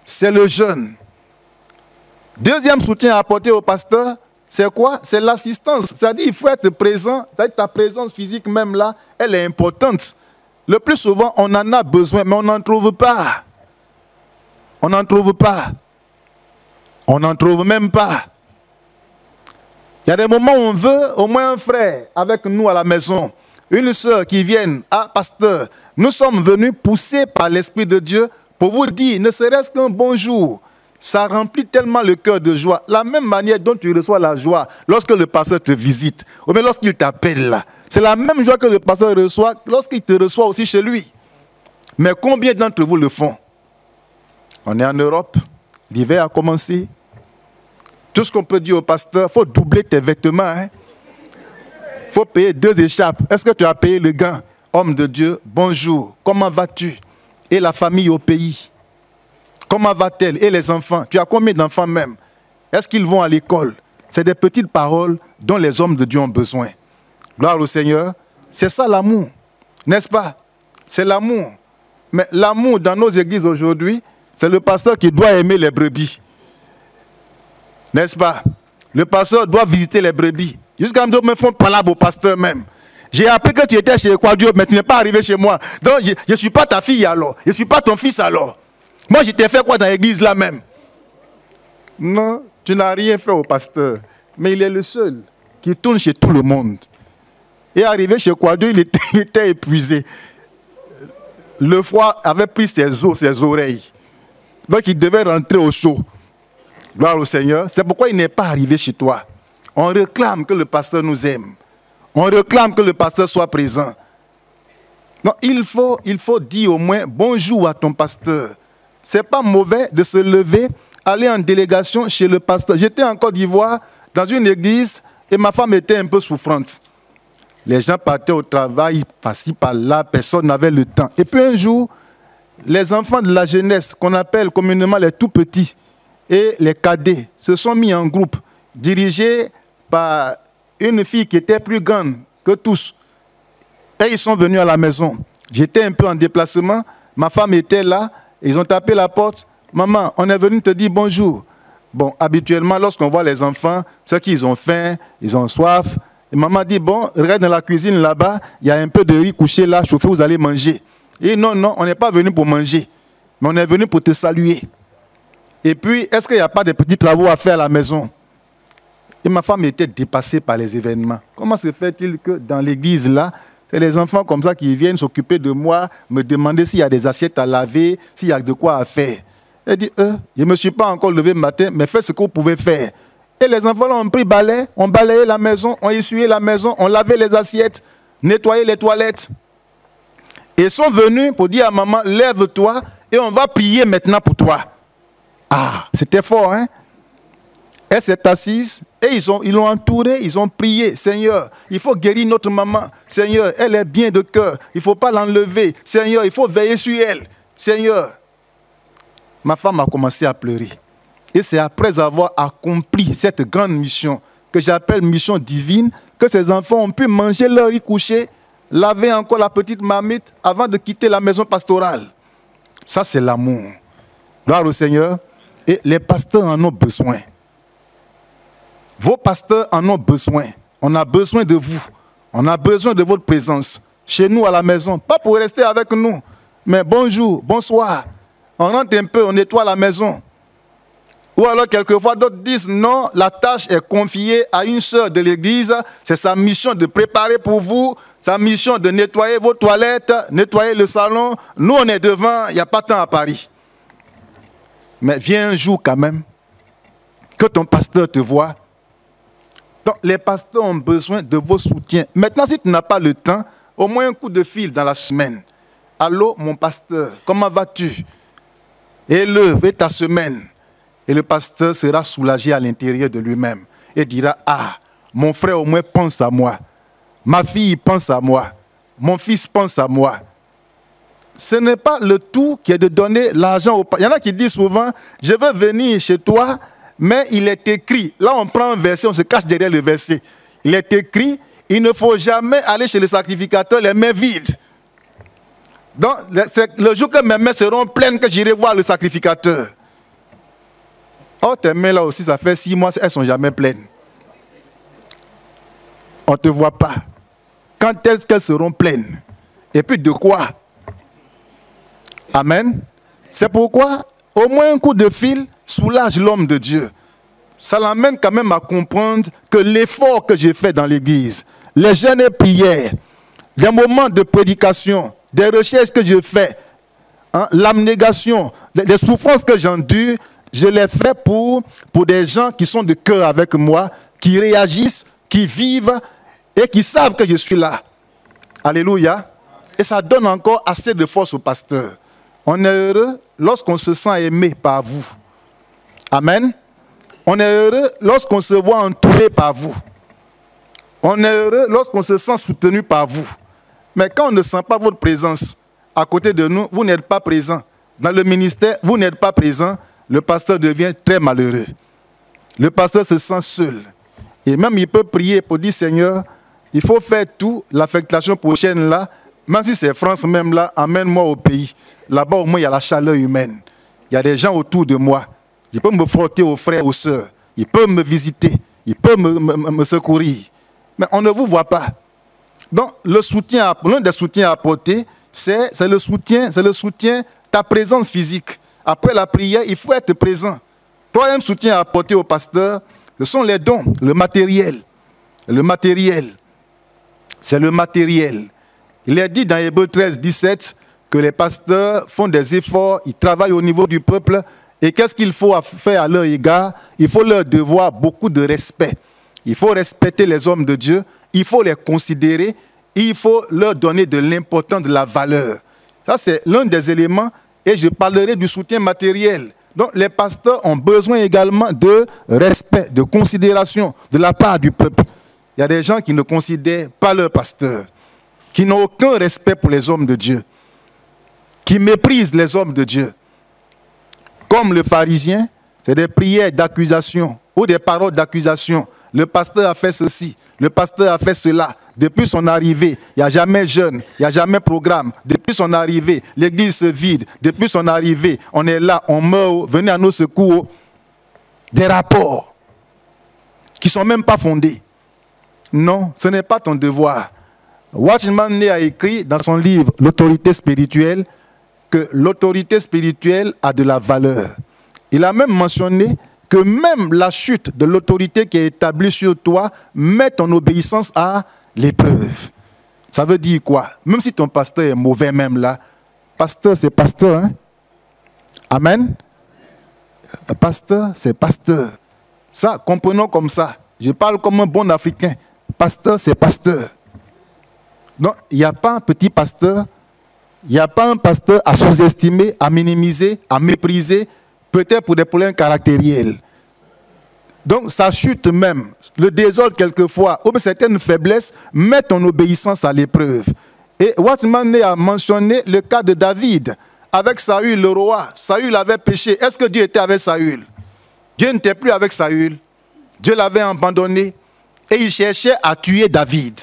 c'est le jeûne. Deuxième soutien à apporter au pasteur, c'est quoi? C'est l'assistance. C'est-à-dire qu'il faut être présent. C'est-à-dire ta présence physique même là, elle est importante. Le plus souvent, on en a besoin, mais on n'en trouve pas. On n'en trouve pas. On n'en trouve même pas. Il y a des moments où on veut au moins un frère avec nous à la maison, une sœur qui vienne. Ah, pasteur, nous sommes venus poussés par l'Esprit de Dieu pour vous dire, ne serait-ce qu'un bonjour. Ça remplit tellement le cœur de joie. La même manière dont tu reçois la joie lorsque le pasteur te visite, ou bien lorsqu'il t'appelle là. C'est la même joie que le pasteur reçoit lorsqu'il te reçoit aussi chez lui. Mais combien d'entre vous le font? On est en Europe, l'hiver a commencé. Tout ce qu'on peut dire au pasteur, il faut doubler tes vêtements. Il faut payer 2 écharpes. Est-ce que tu as payé le gant? homme de Dieu, bonjour, comment vas-tu? Et la famille au pays, comment va-t-elle? Et les enfants, tu as combien d'enfants même? Est-ce qu'ils vont à l'école? C'est des petites paroles dont les hommes de Dieu ont besoin. Gloire au Seigneur. C'est ça l'amour, n'est-ce pas? C'est l'amour. Mais l'amour dans nos églises aujourd'hui, c'est le pasteur qui doit aimer les brebis. N'est-ce pas? Le pasteur doit visiter les brebis. Jusqu'à me font parler au pasteur même. J'ai appris que tu étais chez Quadio, mais tu n'es pas arrivé chez moi. Donc je ne suis pas ta fille alors. Je ne suis pas ton fils alors. Moi, je t'ai fait quoi dans l'église là même? Non, tu n'as rien fait au pasteur. Mais il est le seul qui tourne chez tout le monde. Et arrivé chez Quadio, il était épuisé. Le froid avait pris ses os, ses oreilles. Donc il devait rentrer au chaud. Gloire au Seigneur. C'est pourquoi il n'est pas arrivé chez toi. On réclame que le pasteur nous aime. On réclame que le pasteur soit présent. Non, il faut dire au moins bonjour à ton pasteur. Ce n'est pas mauvais de se lever, aller en délégation chez le pasteur. J'étais en Côte d'Ivoire, dans une église, et ma femme était un peu souffrante. Les gens partaient au travail, par-ci, par-là, personne n'avait le temps. Et puis un jour, les enfants de la jeunesse, qu'on appelle communément les tout-petits, et les cadets, se sont mis en groupe, dirigés par une fille qui était plus grande que tous. Et ils sont venus à la maison. J'étais un peu en déplacement, ma femme était là, ils ont tapé la porte. Maman, on est venu te dire bonjour. Bon, habituellement, lorsqu'on voit les enfants, c'est qu'ils ont faim, ils ont soif. Et maman dit, bon, regarde dans la cuisine là-bas, il y a un peu de riz couché là, chauffé, vous allez manger. Et non, non, on n'est pas venu pour manger, mais on est venu pour te saluer. Et puis, est-ce qu'il n'y a pas de petits travaux à faire à la maison? Et ma femme était dépassée par les événements. Comment se fait-il que dans l'église là, c'est les enfants comme ça qui viennent s'occuper de moi, me demander s'il y a des assiettes à laver, s'il y a de quoi à faire? Elle dit, je ne me suis pas encore levé le matin, mais faites ce que vous pouvez faire. Et les enfants là, ont pris balai, ont balayé la maison, ont essuyé la maison, ont lavé les assiettes, nettoyé les toilettes. Et sont venus pour dire à maman, lève-toi et on va prier maintenant pour toi. Ah, c'était fort, hein? Elle s'est assise et ils l'ont entourée, ils ont prié. Seigneur, il faut guérir notre maman. Seigneur, elle est bien de cœur. Il ne faut pas l'enlever. Seigneur, il faut veiller sur elle. Seigneur, ma femme a commencé à pleurer. Et c'est après avoir accompli cette grande mission, que j'appelle mission divine, que ces enfants ont pu manger leur riz couché, laver encore la petite marmite avant de quitter la maison pastorale. Ça, c'est l'amour. Gloire au Seigneur. Et les pasteurs en ont besoin. Vos pasteurs en ont besoin. On a besoin de vous. On a besoin de votre présence. Chez nous, à la maison. Pas pour rester avec nous. Mais bonjour, bonsoir. On rentre un peu, on nettoie la maison. Ou alors, quelquefois, d'autres disent, non, la tâche est confiée à une sœur de l'église. C'est sa mission de préparer pour vous. Sa mission de nettoyer vos toilettes, nettoyer le salon. Nous, on est devant, il n'y a pas de temps à Paris. Mais viens un jour quand même, que ton pasteur te voie. Donc, les pasteurs ont besoin de vos soutiens. Maintenant, si tu n'as pas le temps, au moins un coup de fil dans la semaine. Allô, mon pasteur, comment vas-tu? Élève ta semaine. Et le pasteur sera soulagé à l'intérieur de lui-même. Et dira, ah, mon frère au moins pense à moi. Ma fille pense à moi. Mon fils pense à moi. Ce n'est pas le tout qui est de donner l'argent au pasteur. Il y en a qui disent souvent, je veux venir chez toi, mais il est écrit. Là, on prend un verset, on se cache derrière le verset. Il est écrit, il ne faut jamais aller chez le sacrificateur les mains vides. Donc, le jour que mes mains seront pleines, que j'irai voir le sacrificateur. Oh, tes mains là aussi, ça fait 6 mois, elles ne sont jamais pleines. On ne te voit pas. Quand est-ce qu'elles seront pleines? Et puis de quoi? Amen. C'est pourquoi, au moins un coup de fil soulage l'homme de Dieu. Ça l'amène quand même à comprendre que l'effort que j'ai fait dans l'église, les jeûnes et prières, les moments de prédication, des recherches que je fais, hein, l'abnégation, les souffrances que j'endure, je les fais pour des gens qui sont de cœur avec moi, qui réagissent, qui vivent et qui savent que je suis là. Alléluia. Et ça donne encore assez de force au pasteur. On est heureux lorsqu'on se sent aimé par vous. Amen. On est heureux lorsqu'on se voit entouré par vous. On est heureux lorsqu'on se sent soutenu par vous. Mais quand on ne sent pas votre présence à côté de nous, vous n'êtes pas présent. Dans le ministère, vous n'êtes pas présent, le pasteur devient très malheureux. Le pasteur se sent seul. Et même il peut prier pour dire, Seigneur, il faut faire tout, l'affectation prochaine là, même si c'est France même là, emmène-moi au pays. Là-bas au moins il y a la chaleur humaine. Il y a des gens autour de moi. Je peux me frotter aux frères, aux sœurs. Ils peuvent me visiter. Ils peuvent me secourir. Mais on ne vous voit pas. Donc le soutien, l'un des soutiens à apporter, c'est le soutien, ta présence physique. Après la prière, il faut être présent. Troisième soutien à apporter au pasteur, ce sont les dons, le matériel. Le matériel. C'est le matériel. Il est dit dans Hébreux 13, 17 que les pasteurs font des efforts, ils travaillent au niveau du peuple. Et qu'est-ce qu'il faut faire à leur égard? Il faut leur devoir beaucoup de respect. Il faut respecter les hommes de Dieu. Il faut les considérer. Il faut leur donner de l'importance, de la valeur. Ça, c'est l'un des éléments. Et je parlerai du soutien matériel. Donc, les pasteurs ont besoin également de respect, de considération de la part du peuple. Il y a des gens qui ne considèrent pas leur pasteur, qui n'ont aucun respect pour les hommes de Dieu, qui méprisent les hommes de Dieu. Comme le pharisien, c'est des prières d'accusation ou des paroles d'accusation. Le pasteur a fait ceci, le pasteur a fait cela. Depuis son arrivée, il n'y a jamais jeûne, il n'y a jamais programme. Depuis son arrivée, l'église se vide. Depuis son arrivée, on est là, on meurt, venez à nos secours. Des rapports qui ne sont même pas fondés. Non, ce n'est pas ton devoir. Watchman Nee a écrit dans son livre « L'autorité spirituelle » que l'autorité spirituelle a de la valeur. Il a même mentionné que même la chute de l'autorité qui est établie sur toi met ton obéissance à l'épreuve. Ça veut dire quoi? Même si ton pasteur est mauvais même là, pasteur c'est pasteur. Hein? Amen. Pasteur c'est pasteur. Ça, comprenons comme ça. Je parle comme un bon Africain. Pasteur c'est pasteur. Donc, il n'y a pas un petit pasteur. Il n'y a pas un pasteur à sous-estimer, à minimiser, à mépriser, peut-être pour des problèmes caractériels. Donc, sa chute même, le désordre quelquefois, ou certaines faiblesses, met ton obéissance à l'épreuve. Et Watchman Nee a mentionné le cas de David, avec Saül, le roi. Saül avait péché. Est-ce que Dieu était avec Saül? Dieu n'était plus avec Saül. Dieu l'avait abandonné et il cherchait à tuer David.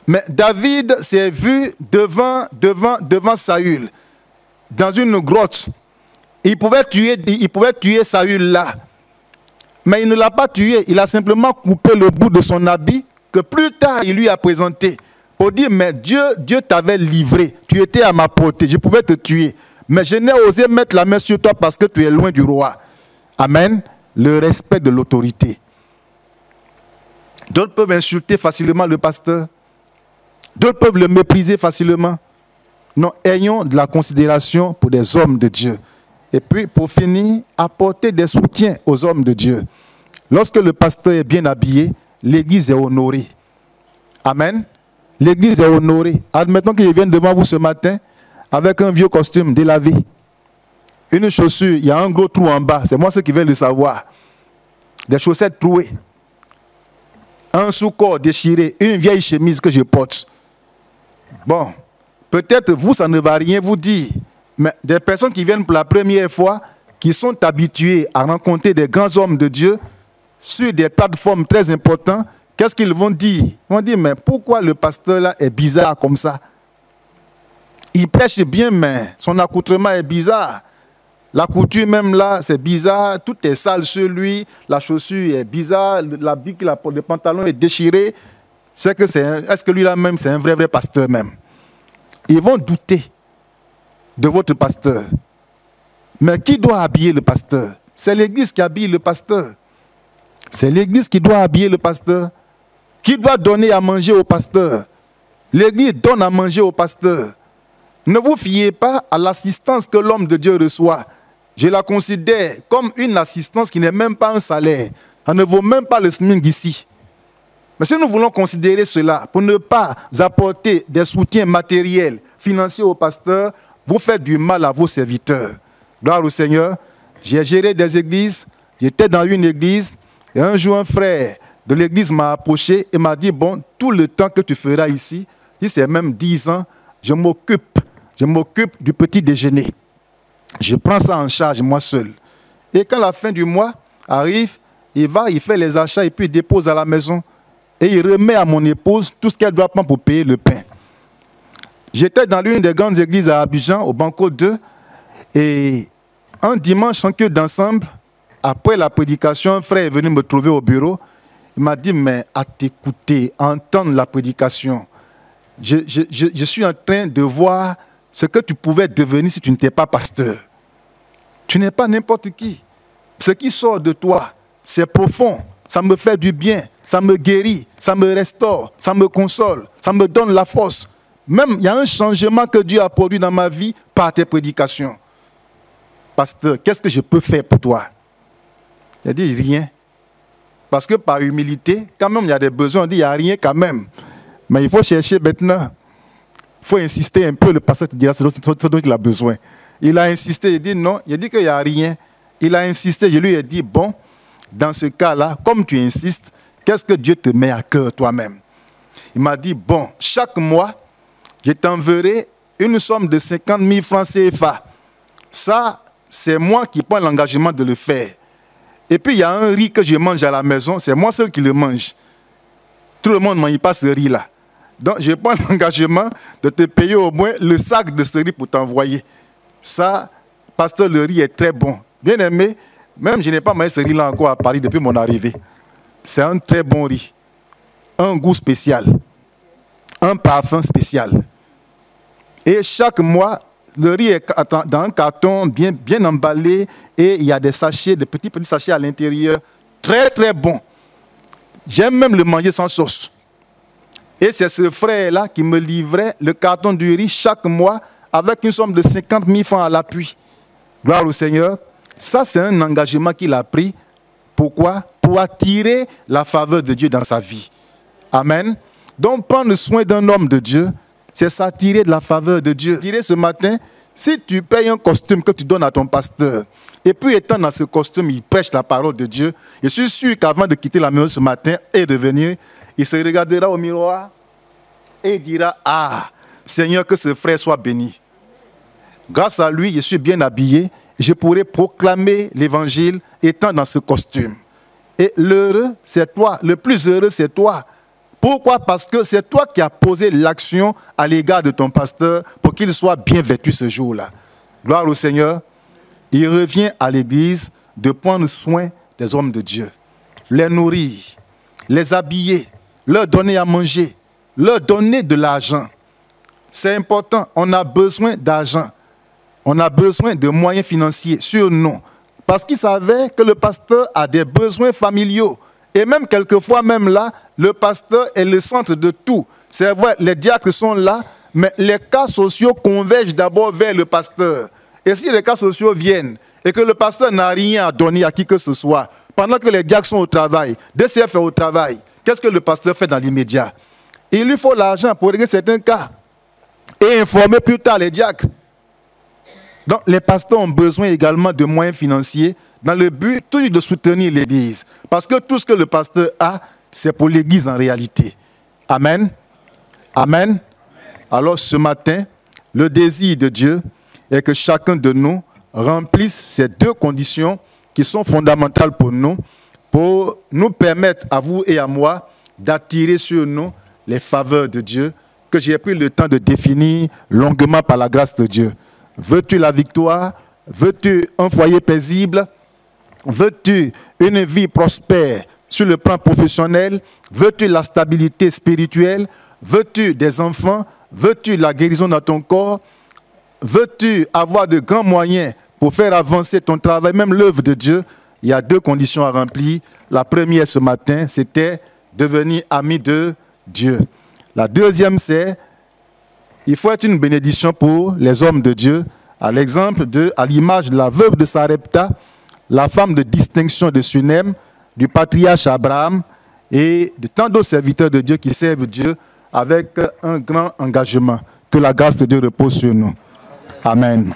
Mais David s'est vu devant Saül, dans une grotte. Il pouvait tuer Saül là. Mais il ne l'a pas tué. Il a simplement coupé le bout de son habit que plus tard il lui a présenté. Pour dire, mais Dieu t'avait livré. Tu étais à ma portée. Je pouvais te tuer. Mais je n'ai osé mettre la main sur toi parce que tu es loin du roi. Amen. Le respect de l'autorité. D'autres peuvent insulter facilement le pasteur. D'autres peuvent le mépriser facilement. Non, ayons de la considération pour des hommes de Dieu. Et puis, pour finir, apporter des soutiens aux hommes de Dieu. Lorsque le pasteur est bien habillé, l'église est honorée. Amen. L'église est honorée. Admettons que je vienne devant vous ce matin avec un vieux costume délavé. Une chaussure, il y a un gros trou en bas. C'est moi ce qui vais le savoir. Des chaussettes trouées. Un sous-corps déchiré. Une vieille chemise que je porte. Bon, peut-être vous, ça ne va rien vous dire. Mais des personnes qui viennent pour la première fois, qui sont habituées à rencontrer des grands hommes de Dieu sur des plateformes très importantes, qu'est-ce qu'ils vont dire? Ils vont dire, mais pourquoi le pasteur là est bizarre comme ça? Il prêche bien, mais son accoutrement est bizarre. La couture même là, c'est bizarre. Tout est sale sur lui. La chaussure est bizarre. L'habit, le pantalon est déchiré. Est-ce que lui là même, c'est un vrai pasteur même? Ils vont douter de votre pasteur. Mais qui doit habiller le pasteur? C'est l'église qui habille le pasteur. C'est l'église qui doit habiller le pasteur. Qui doit donner à manger au pasteur? L'église donne à manger au pasteur. Ne vous fiez pas à l'assistance que l'homme de Dieu reçoit. Je la considère comme une assistance qui n'est même pas un salaire. Ça ne vaut même pas le SMIC d'ici. Mais si nous voulons considérer cela, pour ne pas apporter des soutiens matériels, financiers au pasteur, vous faites du mal à vos serviteurs. Gloire au Seigneur. J'ai géré des églises. J'étais dans une église. Et un jour, un frère de l'église m'a approché et m'a dit, bon, tout le temps que tu feras ici, si c'est même 10 ans, je m'occupe du petit déjeuner. Je prends ça en charge moi seul. Et quand la fin du mois arrive, il fait les achats et puis il dépose à la maison. Et il remet à mon épouse tout ce qu'elle doit prendre pour payer le pain. J'étais dans l'une des grandes églises à Abidjan, au Banco 2, et un dimanche en queue d'ensemble, après la prédication, un frère est venu me trouver au bureau. Il m'a dit, mais à t'écouter, à entendre la prédication, je suis en train de voir ce que tu pouvais devenir si tu n'étais pas pasteur. Tu n'es pas n'importe qui. Ce qui sort de toi, c'est profond. Ça me fait du bien, ça me guérit, ça me restaure, ça me console, ça me donne la force. Même, il y a un changement que Dieu a produit dans ma vie par tes prédications. Pasteur, qu'est-ce que je peux faire pour toi? Il a dit rien. Parce que par humilité, quand même, il y a des besoins, on dit il n'y a rien quand même. Mais il faut chercher maintenant. Il faut insister un peu, le pasteur te dira ce dont il a besoin. Il a insisté, il dit non, il a dit qu'il n'y a rien. Il a insisté, je lui ai dit, bon, dans ce cas-là, comme tu insistes, qu'est-ce que Dieu te met à cœur toi-même? Il m'a dit, bon, chaque mois, je t'enverrai une somme de 50 000 francs CFA. Ça, c'est moi qui prends l'engagement de le faire. Et puis, il y a un riz que je mange à la maison, c'est moi seul qui le mange. Tout le monde ne mange pas ce riz-là. Donc, je prends l'engagement de te payer au moins le sac de ce riz pour t'envoyer. Ça, pasteur, le riz est très bon. Bien aimé, même je n'ai pas mangé ce riz-là encore à Paris depuis mon arrivée. C'est un très bon riz. Un goût spécial. Un parfum spécial. Et chaque mois, le riz est dans un carton bien emballé et il y a des sachets, des petits sachets à l'intérieur. Très, très bon. J'aime même le manger sans sauce. Et c'est ce frère-là qui me livrait le carton du riz chaque mois avec une somme de 50 000 francs à l'appui. Gloire au Seigneur. Ça, c'est un engagement qu'il a pris. Pourquoi? Pour attirer la faveur de Dieu dans sa vie. Amen. Donc, prendre soin d'un homme de Dieu, c'est s'attirer de la faveur de Dieu. Je dirais ce matin, si tu payes un costume que tu donnes à ton pasteur, et puis étant dans ce costume, il prêche la parole de Dieu, je suis sûr qu'avant de quitter la maison ce matin et de venir, il se regardera au miroir et il dira, ah, Seigneur, que ce frère soit béni. Grâce à lui, je suis bien habillé. Je pourrais proclamer l'évangile étant dans ce costume. Et l'heureux, c'est toi. Le plus heureux, c'est toi. Pourquoi? Parce que c'est toi qui as posé l'action à l'égard de ton pasteur pour qu'il soit bien vêtu ce jour-là. Gloire au Seigneur. Il revient à l'église de prendre soin des hommes de Dieu. Les nourrir, les habiller, leur donner à manger, leur donner de l'argent. C'est important. On a besoin d'argent. On a besoin de moyens financiers sur nous. Parce qu'il savait que le pasteur a des besoins familiaux. Et même quelquefois, même là, le pasteur est le centre de tout. C'est vrai, les diacres sont là, mais les cas sociaux convergent d'abord vers le pasteur. Et si les cas sociaux viennent et que le pasteur n'a rien à donner à qui que ce soit, pendant que les diacres sont au travail, DCF est au travail, qu'est-ce que le pasteur fait dans l'immédiat? Il lui faut l'argent pour régler certains cas et informer plus tard les diacres. Donc, les pasteurs ont besoin également de moyens financiers dans le but toujours de soutenir l'Église. Parce que tout ce que le pasteur a, c'est pour l'Église en réalité. Amen. Amen. Alors, ce matin, le désir de Dieu est que chacun de nous remplisse ces deux conditions qui sont fondamentales pour nous permettre à vous et à moi d'attirer sur nous les faveurs de Dieu que j'ai pris le temps de définir longuement par la grâce de Dieu. Veux-tu la victoire? Veux-tu un foyer paisible? Veux-tu une vie prospère sur le plan professionnel? Veux-tu la stabilité spirituelle? Veux-tu des enfants? Veux-tu la guérison dans ton corps? Veux-tu avoir de grands moyens pour faire avancer ton travail, même l'œuvre de Dieu? Il y a deux conditions à remplir. La première ce matin, c'était devenir ami de Dieu. La deuxième, c'est il faut être une bénédiction pour les hommes de Dieu, à l'image de la veuve de Sarepta, la femme de distinction de Sunem, du patriarche Abraham et de tant d'autres serviteurs de Dieu qui servent Dieu avec un grand engagement. Que la grâce de Dieu repose sur nous. Amen.